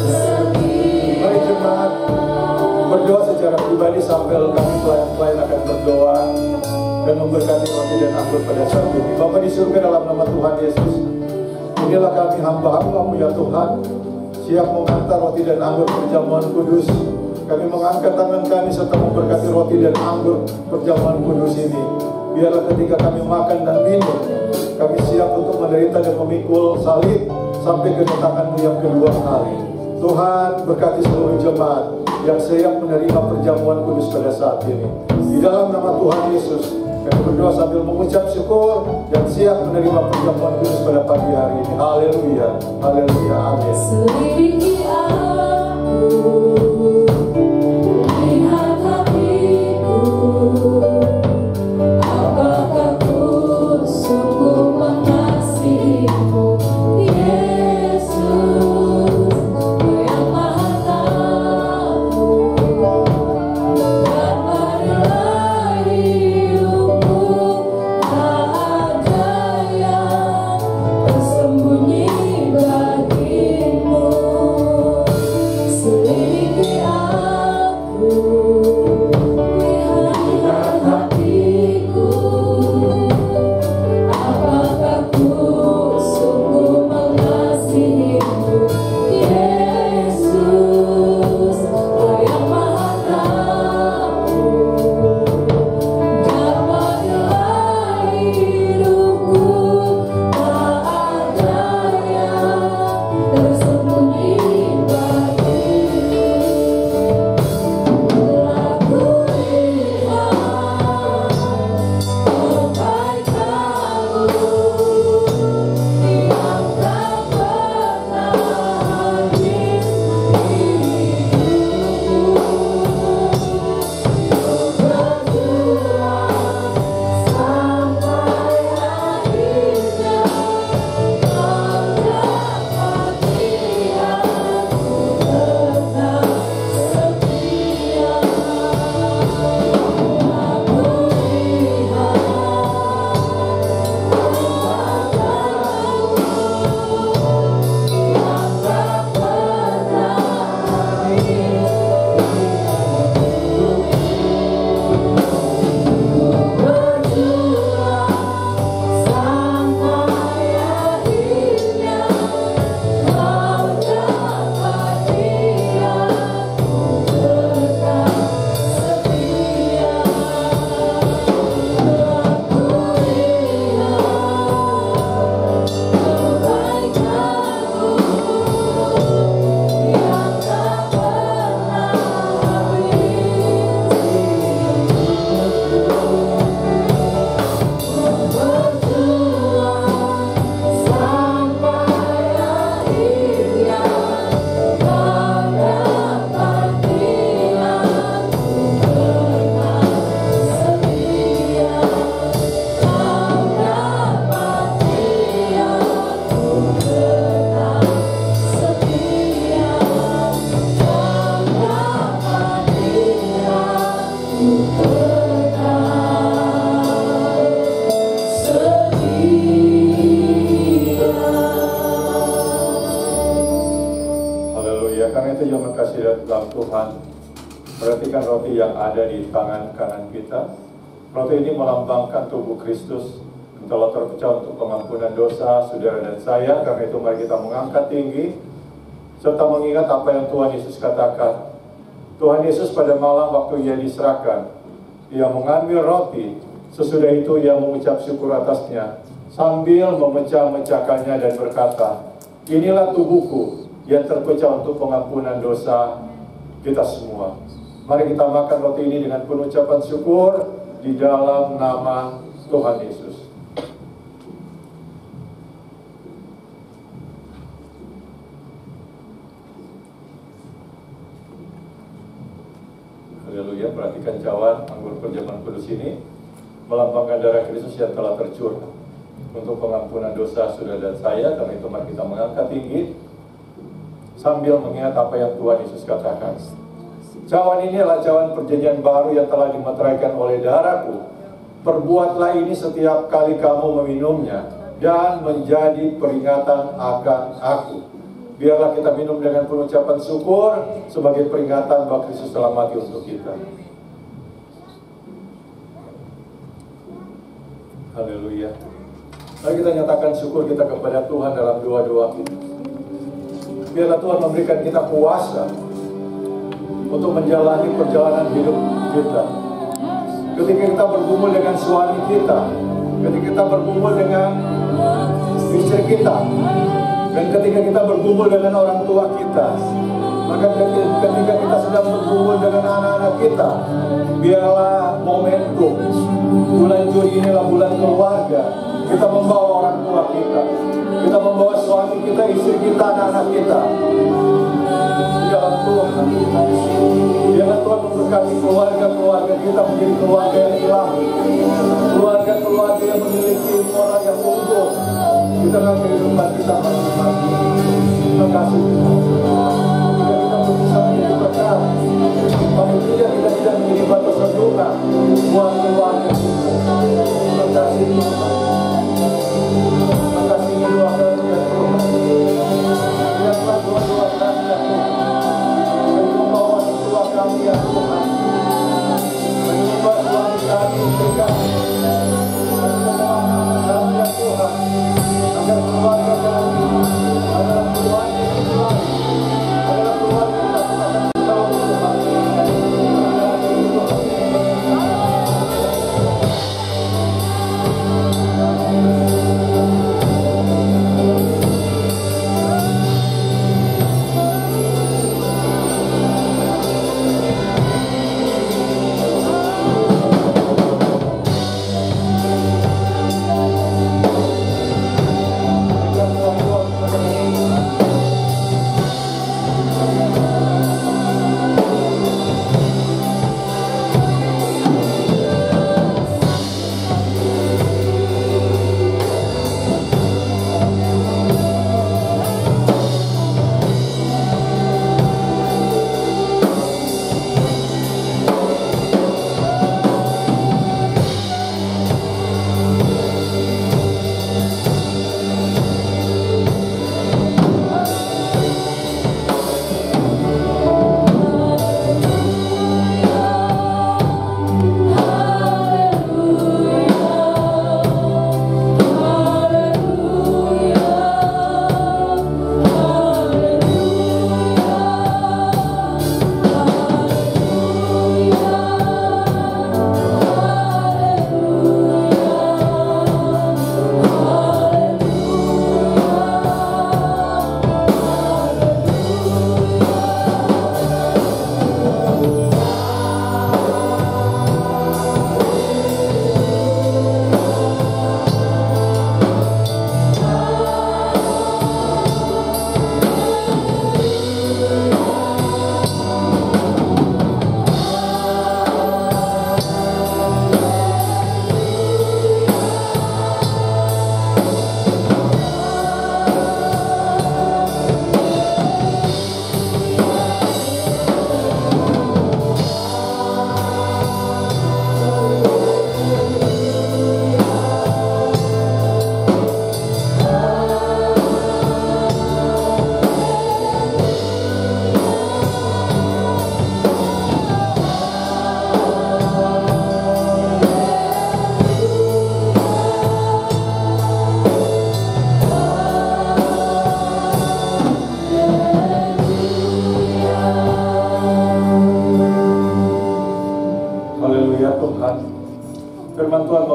setia. Mari jemaat berdoa secara pribadi sambil kami pelayan-pelayan akan berdoa dan memberkati roti dan anggur pada saat ini. Bapa di surga, dalam nama Tuhan Yesus, inilah kami hamba-hamba-Mu ya Tuhan, siap mengantar roti dan anggur perjamuan kudus. Kami mengangkat tangan kami serta memberkati roti dan anggur perjamuan kudus ini. Biarlah ketika kami makan dan minum, kami siap untuk menderita dan memikul salib sampai kedatangan-Mu yang kedua kali. Tuhan, berkati seluruh jemaat yang siap menerima perjamuan kudus pada saat ini. Di dalam nama Tuhan Yesus, kami berdoa sambil mengucap syukur dan siap menerima perjamuan kudus pada pagi hari ini. Haleluya, haleluya, amin. Selidiki aku, lihat hatiku, apakah ku sungguh mengasihimu, Yesus, Kau yang Maha Tahu dan menilai hidupku, tak ada yang tersembunyi bagimu. Selidiki dalam Tuhan, perhatikan roti yang ada di tangan kanan kita. Roti ini melambangkan tubuh Kristus yang telah terpecah untuk pengampunan dosa saudara dan saya. Karena itu mari kita mengangkat tinggi serta mengingat apa yang Tuhan Yesus katakan. Tuhan Yesus pada malam waktu Ia diserahkan, Ia mengambil roti, sesudah itu Ia mengucap syukur atasnya sambil memecah-mecahkannya dan berkata, inilah tubuhku yang terpecah untuk pengampunan dosa kita semua. Mari kita makan roti ini dengan penuh ucapan syukur di dalam nama Tuhan Yesus. Haleluya, perhatikan cawan anggur perjamuan kudus ini melambangkan darah Kristus yang telah tercurah untuk pengampunan dosa saudara dan saya. Karena itu mari kita mengangkat tinggi sambil mengingat apa yang Tuhan Yesus katakan. Cawan ini adalah cawan perjanjian baru yang telah dimeteraikan oleh darahku. Perbuatlah ini setiap kali kamu meminumnya dan menjadi peringatan akan aku. Biarlah kita minum dengan penuh ucapan syukur sebagai peringatan bahwa Kristus telah mati untuk kita. Haleluya. Mari kita nyatakan syukur kita kepada Tuhan dalam doa-doa kita. Biarlah Tuhan memberikan kita kuasa untuk menjalani perjalanan hidup kita. Ketika kita bergumul dengan suami kita, ketika kita bergumul dengan istri kita, dan ketika kita bergumul dengan orang tua kita, maka ketika kita sedang bergumul dengan anak-anak kita, biarlah momentum bulan Juli inilah bulan keluarga. Kita membawa orang tua kita, kita membawa suami kita, istri kita, anak-anak kita di dalam Tuhan. Biarlah Tuhan memberkati keluarga-keluarga kita menjadi keluarga yang ilahi, keluarga-keluarga yang memiliki moral yang unggul di tengah kehidupan kita masing-masing. Terima kasih Tuhan. Ketika kita berusaha menjadi berkat, paling tidak kita tidak menjadi batu sandungan buat keluarga kita. Terima kasih Tuhan. Terima kasih doa kami ya Tuhan. Biarlah doa-doa kami ya Tuhan membawa doa kami ya Tuhan, menyembah suami kami, istri kami, membawa anak kami ya Tuhan, agar keluarga kami adalah keluarga yang ilahi, adalah keluarga yang tak akan tahu Tuhan. Terima kasih Tuhan.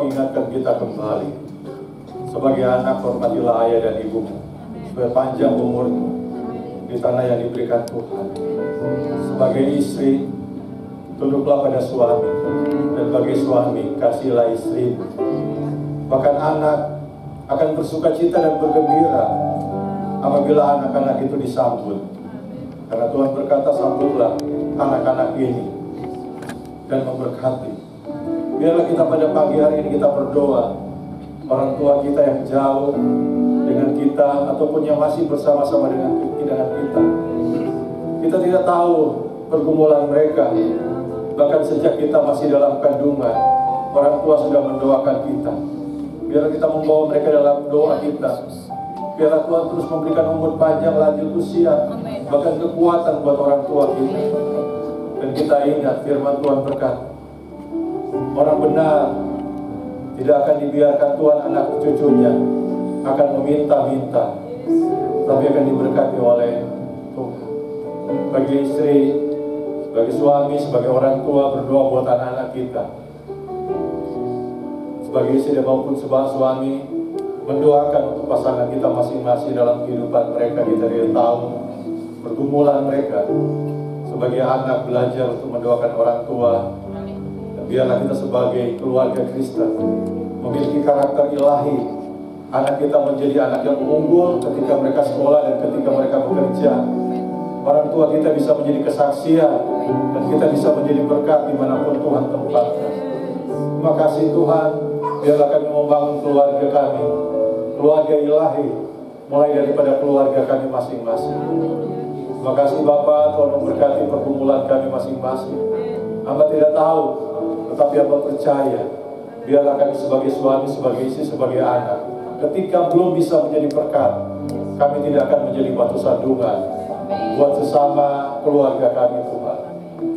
mengingatkan kita kembali. Sebagai anak, hormatilah ayah dan ibumu, supaya panjang umurmu di tanah yang diberikan Tuhan. Sebagai istri, tunduklah pada suami, dan sebagai suami, kasihlah istri. Bahkan anak akan bersukacita dan bergembira apabila anak-anak itu disambut. Karena Tuhan berkata, sambutlah anak-anak ini dan memberkati. Biarlah kita pada pagi hari ini kita berdoa, orang tua kita yang jauh dengan kita ataupun yang masih bersama-sama dengan kita. Kita tidak tahu pergumulan mereka. Bahkan sejak kita masih dalam kandungan, orang tua sudah mendoakan kita. Biarlah kita membawa mereka dalam doa kita. Biarlah Tuhan terus memberikan umur panjang, lanjut usia, bahkan kekuatan buat orang tua kita. Dan kita ingat firman Tuhan berkata, orang benar tidak akan dibiarkan Tuhan anak cucunya akan meminta-minta, tapi akan diberkati oleh Tuhan. Bagi istri, bagi suami, sebagai orang tua berdoa buat anak-anak kita. Sebagai istri maupun sebagai suami, mendoakan untuk pasangan kita masing-masing dalam kehidupan mereka. Kita tidak tahu pergumulan mereka. Sebagai anak, belajar untuk mendoakan orang tua. Dan biarlah kita sebagai keluarga Kristen memiliki karakter ilahi. Anak kita menjadi anak yang unggul ketika mereka sekolah dan ketika mereka bekerja. Orang tua kita bisa menjadi kesaksian dan kita bisa menjadi berkat dimanapun Tuhan tempatkan. Terima kasih Tuhan. Biarlah kami membangun keluarga kami, keluarga ilahi, mulai daripada keluarga kami masing-masing. Terima kasih Bapa, Tuhan memberkati pergumulan kami masing-masing. Hamba tidak tahu, tetapi hamba percaya. Biarlah kami sebagai suami, sebagai istri, sebagai anak, ketika belum bisa menjadi berkat, kami tidak akan menjadi batu sandungan buat sesama keluarga kami Tuhan.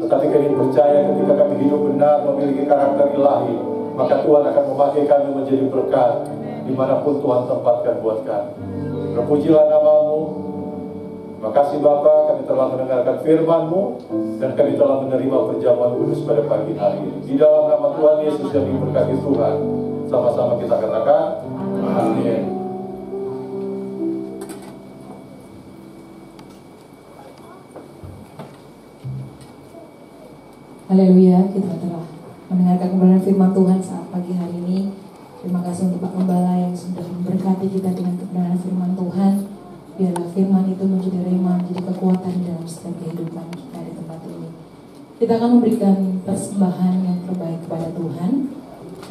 Tetapi kami percaya ketika kami hidup benar, memiliki karakter ilahi, maka Tuhan akan memakai kami menjadi berkat dimanapun Tuhan tempatkan buat kami. Terpujilah nama-Mu. Terima kasih Bapa, kami telah mendengarkan firman-Mu dan kami telah menerima perjamuan kudus pada pagi hari ini. Di dalam nama Tuhan Yesus yang diberkati Tuhan, sama-sama kita katakan amin. Haleluya, kita telah mendengarkan kebenaran firman Tuhan saat pagi hari ini. Terima kasih untuk Pak Gembala yang sudah memberkati kita dengan kebenaran firman Tuhan. Biarlah firman itu menjadi rema, menjadi kekuatan dalam setiap kehidupan kita di tempat ini. Kita akan memberikan persembahan yang terbaik kepada Tuhan.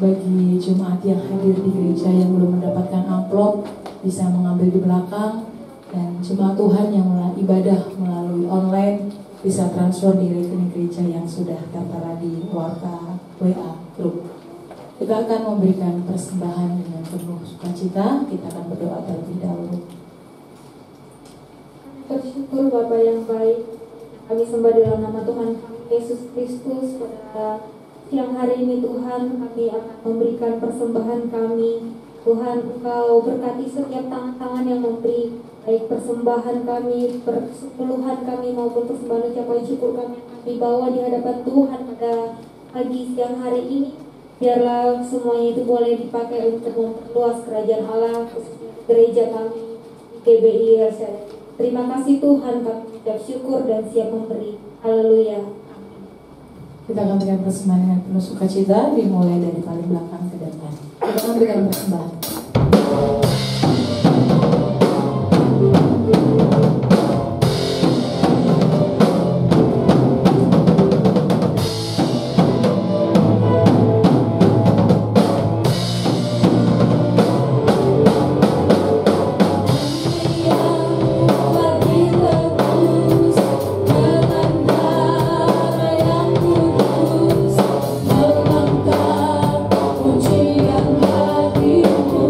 Bagi jemaat yang hadir di gereja yang belum mendapatkan amplop, bisa mengambil di belakang. Dan jemaat Tuhan yang mulai ibadah melalui online, bisa transfer di rekening gereja yang sudah tertera di warta WA Group. Kita akan memberikan persembahan dengan penuh sukacita. Kita akan berdoa terlebih dahulu. Bersyukur Bapa yang baik, kami sembah dalam nama Tuhan kami Yesus Kristus. Pada siang hari ini Tuhan, kami akan memberikan persembahan kami. Tuhan, Engkau berkati setiap tangan-tangan yang memberi, baik persembahan kami, persepuluhan kami maupun persembahan ucapan syukur kami yang kami bawa di hadapan Tuhan pada pagi siang hari ini. Biarlah semuanya itu boleh dipakai untuk memperluas kerajaan Allah, khususnya gereja kami di GBI RCTI. Terima kasih Tuhan, kami mengucap syukur dan siap memberi. Haleluya. Kita akan berikan persembahan dengan penuh sukacita, dimulai dari paling belakang ke depan. Kita akan berikan persembahan. Pujian hatimu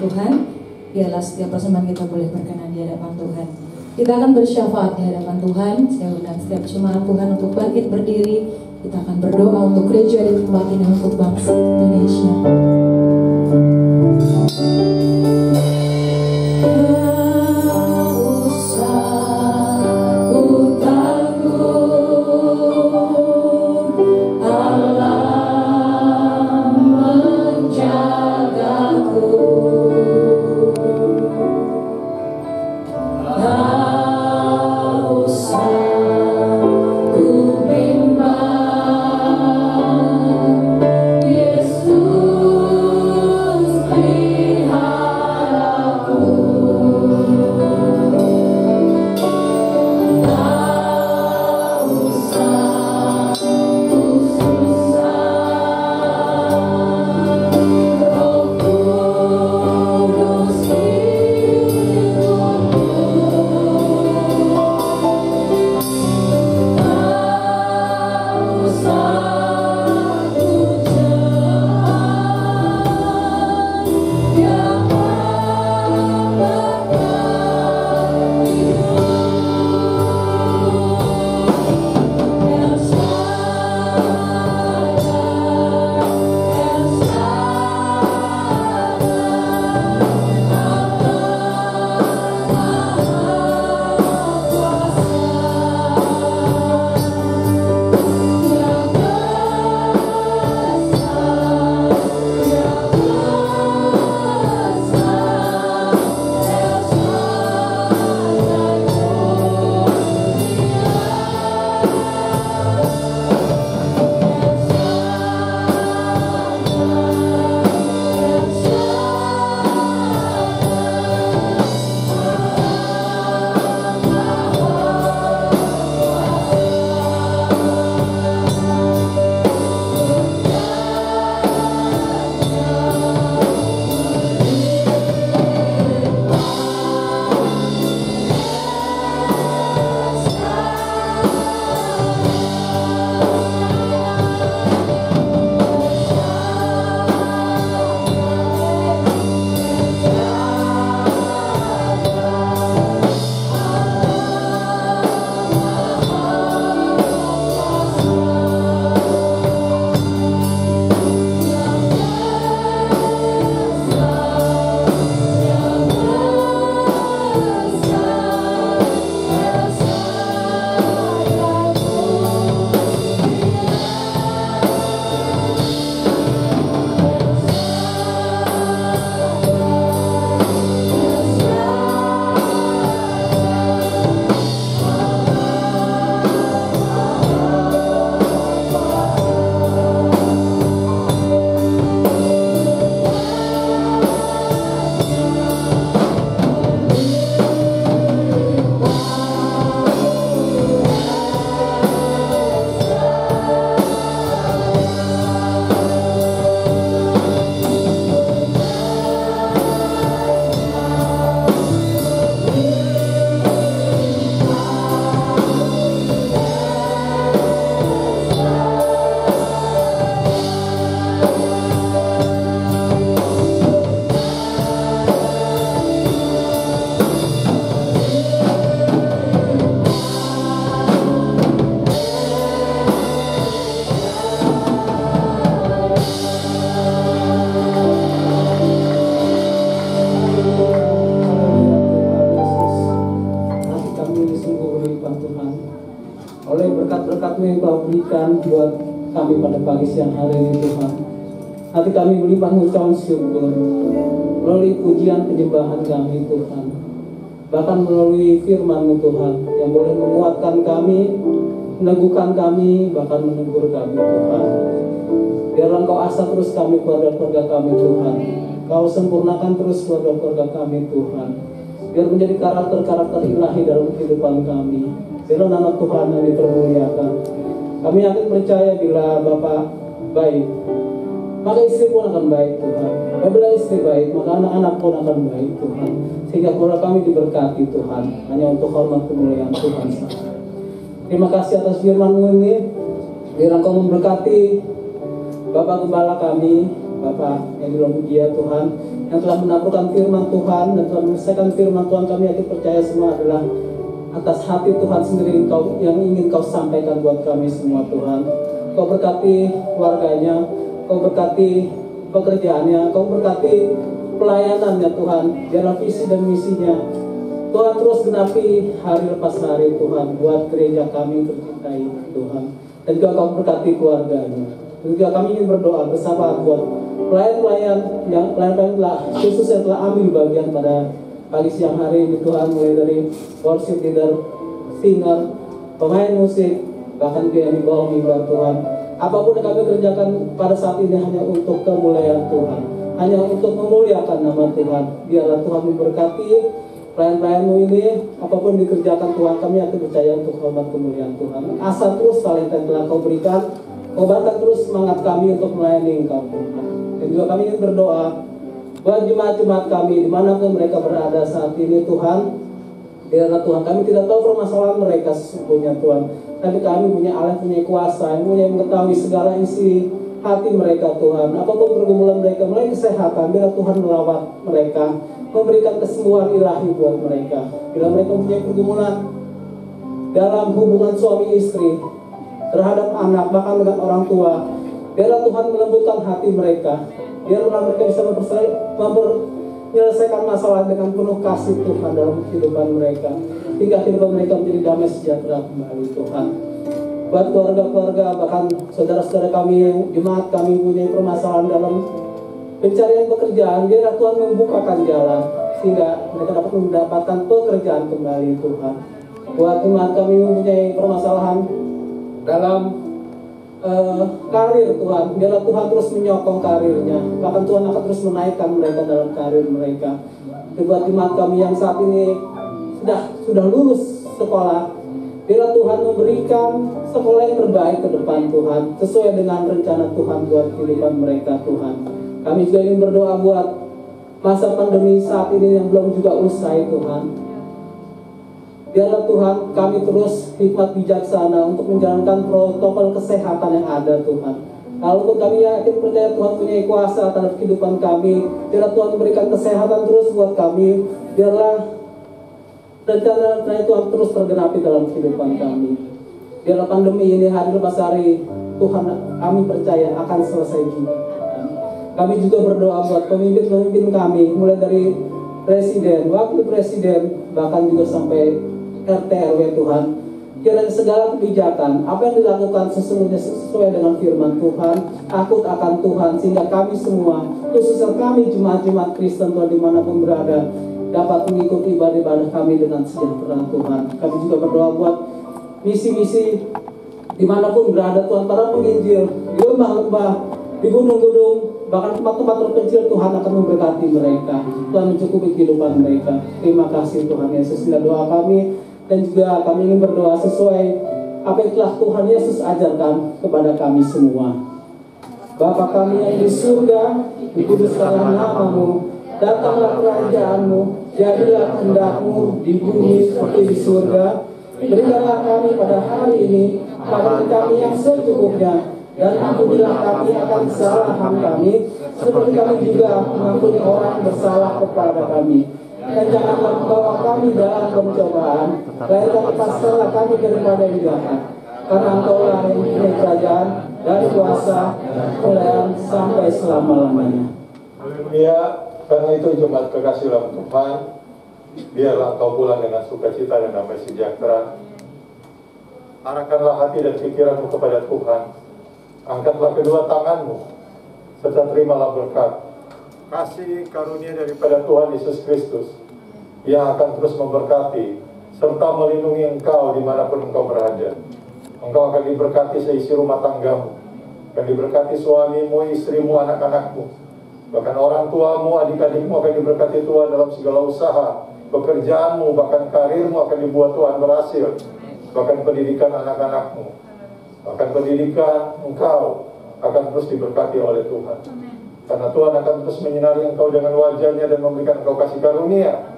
Tuhan, biarlah setiap persembahan kita boleh berkenan di hadapan Tuhan. Kita akan bersyafaat di hadapan Tuhan. Saya undang setiap jemaat Tuhan untuk bangkit berdiri. Kita akan berdoa untuk gereja di tempat ini, untuk bangsa Indonesia. berkat-berkat-Mu yang Kau berikan buat kami pada pagi siang hari ini Tuhan. Hati kami berlimpah ucapan syukur melalui pujian penyembahan kami Tuhan. Bahkan melalui firman-Mu Tuhan yang boleh menguatkan kami, meneguhkan kami, bahkan menegur kami Tuhan. Biarlah Engkau asah terus kami, keluarga-keluarga kami Tuhan. Kau sempurnakan terus keluarga-keluarga kami Tuhan. Biar menjadi karakter-karakter ilahi dalam kehidupan kami. Biarlah nama Tuhan yang dipermuliakan. Kami yakin percaya bila Bapak baik, maka istri pun akan baik Tuhan. Bila istri baik, maka anak-anak pun akan baik Tuhan. Sehingga keluarga kami diberkati Tuhan, hanya untuk hormat kemuliaan Tuhan saja. Terima kasih atas firman-Mu ini. Biar Engkau memberkati Bapak Gembala kami, Bapak yang di dalam dia Tuhan, yang telah menaburkan firman Tuhan dan telah menyelesaikan firman Tuhan, kami yakin percaya semua adalah atas hati Tuhan sendiri yang ingin Kau sampaikan buat kami semua Tuhan. Kau berkati keluarganya, Kau berkati pekerjaannya, Kau berkati pelayanannya Tuhan, biarlah visi dan misinya Tuhan terus genapi hari lepas hari Tuhan, buat gereja kami tercintai Tuhan. Dan juga Kau berkati keluarganya. Dan juga kami ingin berdoa bersama buat pelayan-pelayan yang khusus yang telah ambil bagian pada pagi siang hari ini Tuhan, mulai dari worship leader, singer, pemain musik, bahkan yang di bawah mimbar Tuhan. Apapun yang kami kerjakan pada saat ini hanya untuk kemuliaan Tuhan, hanya untuk memuliakan nama Tuhan. Biarlah Tuhan memberkati pelayan-pelayan-Mu ini, apapun dikerjakan Tuhan, kami akan percaya untuk hormat kemuliaan Tuhan. Asal terus talenta yang telah Kau berikan, obatkan terus semangat kami untuk melayani Engkau Tuhan. Dan juga kami ingin berdoa buat jemaat-jemaat kami dimanapun mereka berada saat ini Tuhan. Biarlah Tuhan, kami tidak tahu permasalahan mereka sesungguhnya Tuhan, tapi kami punya Allah, punya kuasa yang punya mengetahui segala isi hati mereka Tuhan. Apapun pergumulan mereka, mulai kesehatan, biarlah Tuhan merawat mereka, memberikan kesembuhan ilahi buat mereka. Bila mereka punya pergumulan dalam hubungan suami istri, terhadap anak, bahkan dengan orang tua, biarlah Tuhan melembutkan hati mereka. Biarlah mereka bisa menyelesaikan masalah dengan penuh kasih Tuhan dalam kehidupan mereka, hingga kehidupan mereka menjadi damai sejahtera kembali Tuhan. Buat keluarga-keluarga, bahkan saudara-saudara kami, jemaat kami punya permasalahan dalam pencarian pekerjaan, biarlah Tuhan membukakan jalan sehingga mereka dapat mendapatkan pekerjaan kembali Tuhan. Buat jemaat kami mempunyai permasalahan dalam karir Tuhan, biarlah Tuhan terus menyokong karirnya, bahkan Tuhan akan terus menaikkan mereka dalam karir mereka. Buat jemaat kami yang saat ini sudah lulus sekolah, biarlah Tuhan memberikan sekolah yang terbaik ke depan Tuhan, sesuai dengan rencana Tuhan buat kehidupan mereka Tuhan. Kami juga ingin berdoa buat masa pandemi saat ini yang belum juga usai Tuhan. Biarlah Tuhan kami terus hikmat bijaksana untuk menjalankan protokol kesehatan yang ada Tuhan. Kalaupun kami yakin percaya Tuhan punya kuasa terhadap kehidupan kami, biarlah Tuhan memberikan kesehatan terus buat kami. Biarlah rencana Tuhan terus tergenapi dalam kehidupan kami. Biarlah pandemi ini hari lepas hari Tuhan kami percaya akan selesai juga. Kami juga berdoa buat pemimpin-pemimpin kami, mulai dari presiden, wakil presiden, bahkan juga sampai RT RW Tuhan. Kiranya segala kebijakan apa yang dilakukan sesungguhnya sesuai dengan firman Tuhan, takut akan Tuhan, sehingga kami semua, khususnya kami jemaat-jemaat Kristen Tuhan dimanapun berada, dapat mengikuti ibadah-ibadah kami dengan sejahtera Tuhan. Kami juga berdoa buat misi-misi dimanapun berada Tuhan, para penginjil di lembah-lembah, di gunung-gunung, bahkan tempat-tempat terpencil, Tuhan akan memberkati mereka. Tuhan mencukupi kehidupan mereka. Terima kasih Tuhan Yesus. Inilah doa kami, dan juga kami ingin berdoa sesuai apa yang telah Tuhan Yesus ajarkan kepada kami semua. Bapa kami yang di surga, dikuduskanlah nama-Mu, datanglah kerajaan-Mu, jadilah kehendak-Mu di bumi seperti di surga. Berikanlah kami pada hari ini makanan kami yang secukupnya, dan ampunilah kami akan kesalahan kami, seperti kami juga mengampuni orang bersalah kepada kami. Dan janganlah membawa kami dalam pencobaan, melainkan lepaskanlah kami daripada yang jahat. Karena Engkaulah yang mempunyai kerajaan dan kuasa, kemuliaan sampai selama-lamanya. Haleluya. Karena itu jemaat kekasih dalam Tuhan, biarlah engkau pulang dengan sukacita dan damai sejahtera. Arahkanlah hati dan pikiranmu kepada Tuhan. Angkatlah kedua tanganmu, serta terimalah berkat kasih karunia daripada Tuhan Yesus Kristus yang akan terus memberkati serta melindungi engkau dimanapun engkau berada. Engkau akan diberkati seisi rumah tanggamu, akan diberkati suamimu, istrimu, anak-anakmu, bahkan orang tuamu, adik-adikmu akan diberkati Tuhan dalam segala usaha, pekerjaanmu, bahkan karirmu akan dibuat Tuhan berhasil, bahkan pendidikan anak-anakmu, bahkan pendidikan engkau akan terus diberkati oleh Tuhan. Karena Tuhan akan terus menyinari engkau dengan wajahnya dan memberikan engkau kasih karunia.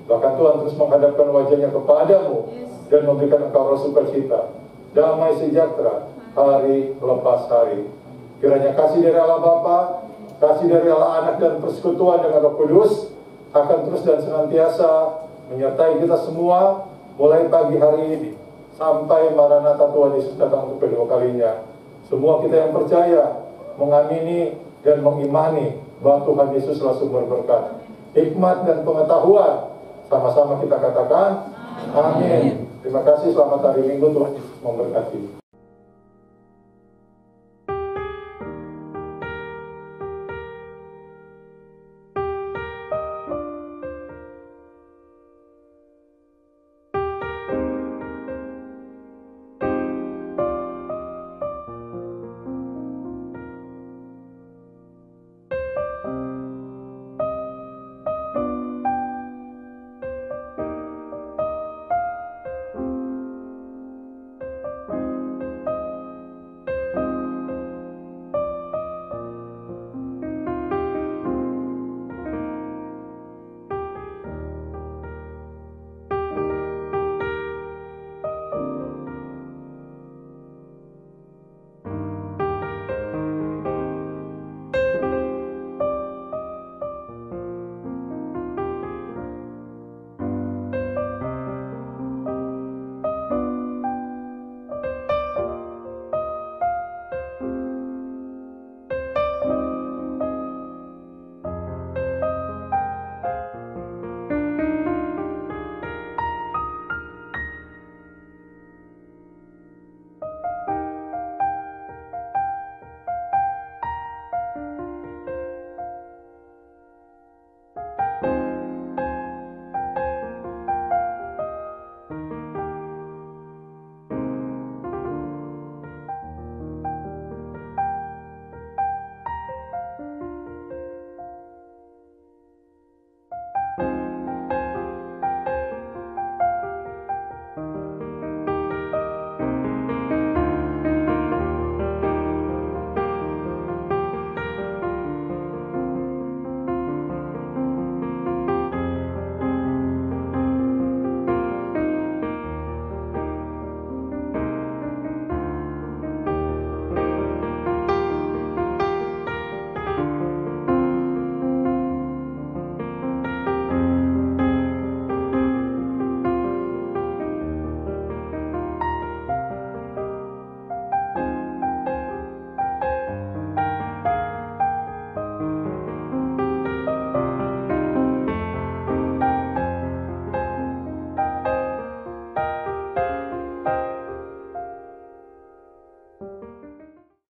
Bahkan Tuhan terus menghadapkan wajahnya kepadamu dan memberikan engkau roh sukacita, damai sejahtera hari lepas hari. Kiranya kasih dari Allah Bapa, kasih dari Allah Anak dan persekutuan dengan Roh Kudus akan terus dan senantiasa menyertai kita semua mulai pagi hari ini sampai Maranatha Tuhan Yesus datang untuk kedua kalinya. Semua kita yang percaya, mengamini dan mengimani bahwa Tuhan Yesuslah sumber berkat, hikmat dan pengetahuan. Sama-sama kita katakan, amin. Terima kasih, selamat hari Minggu, Tuhan Yesus memberkati.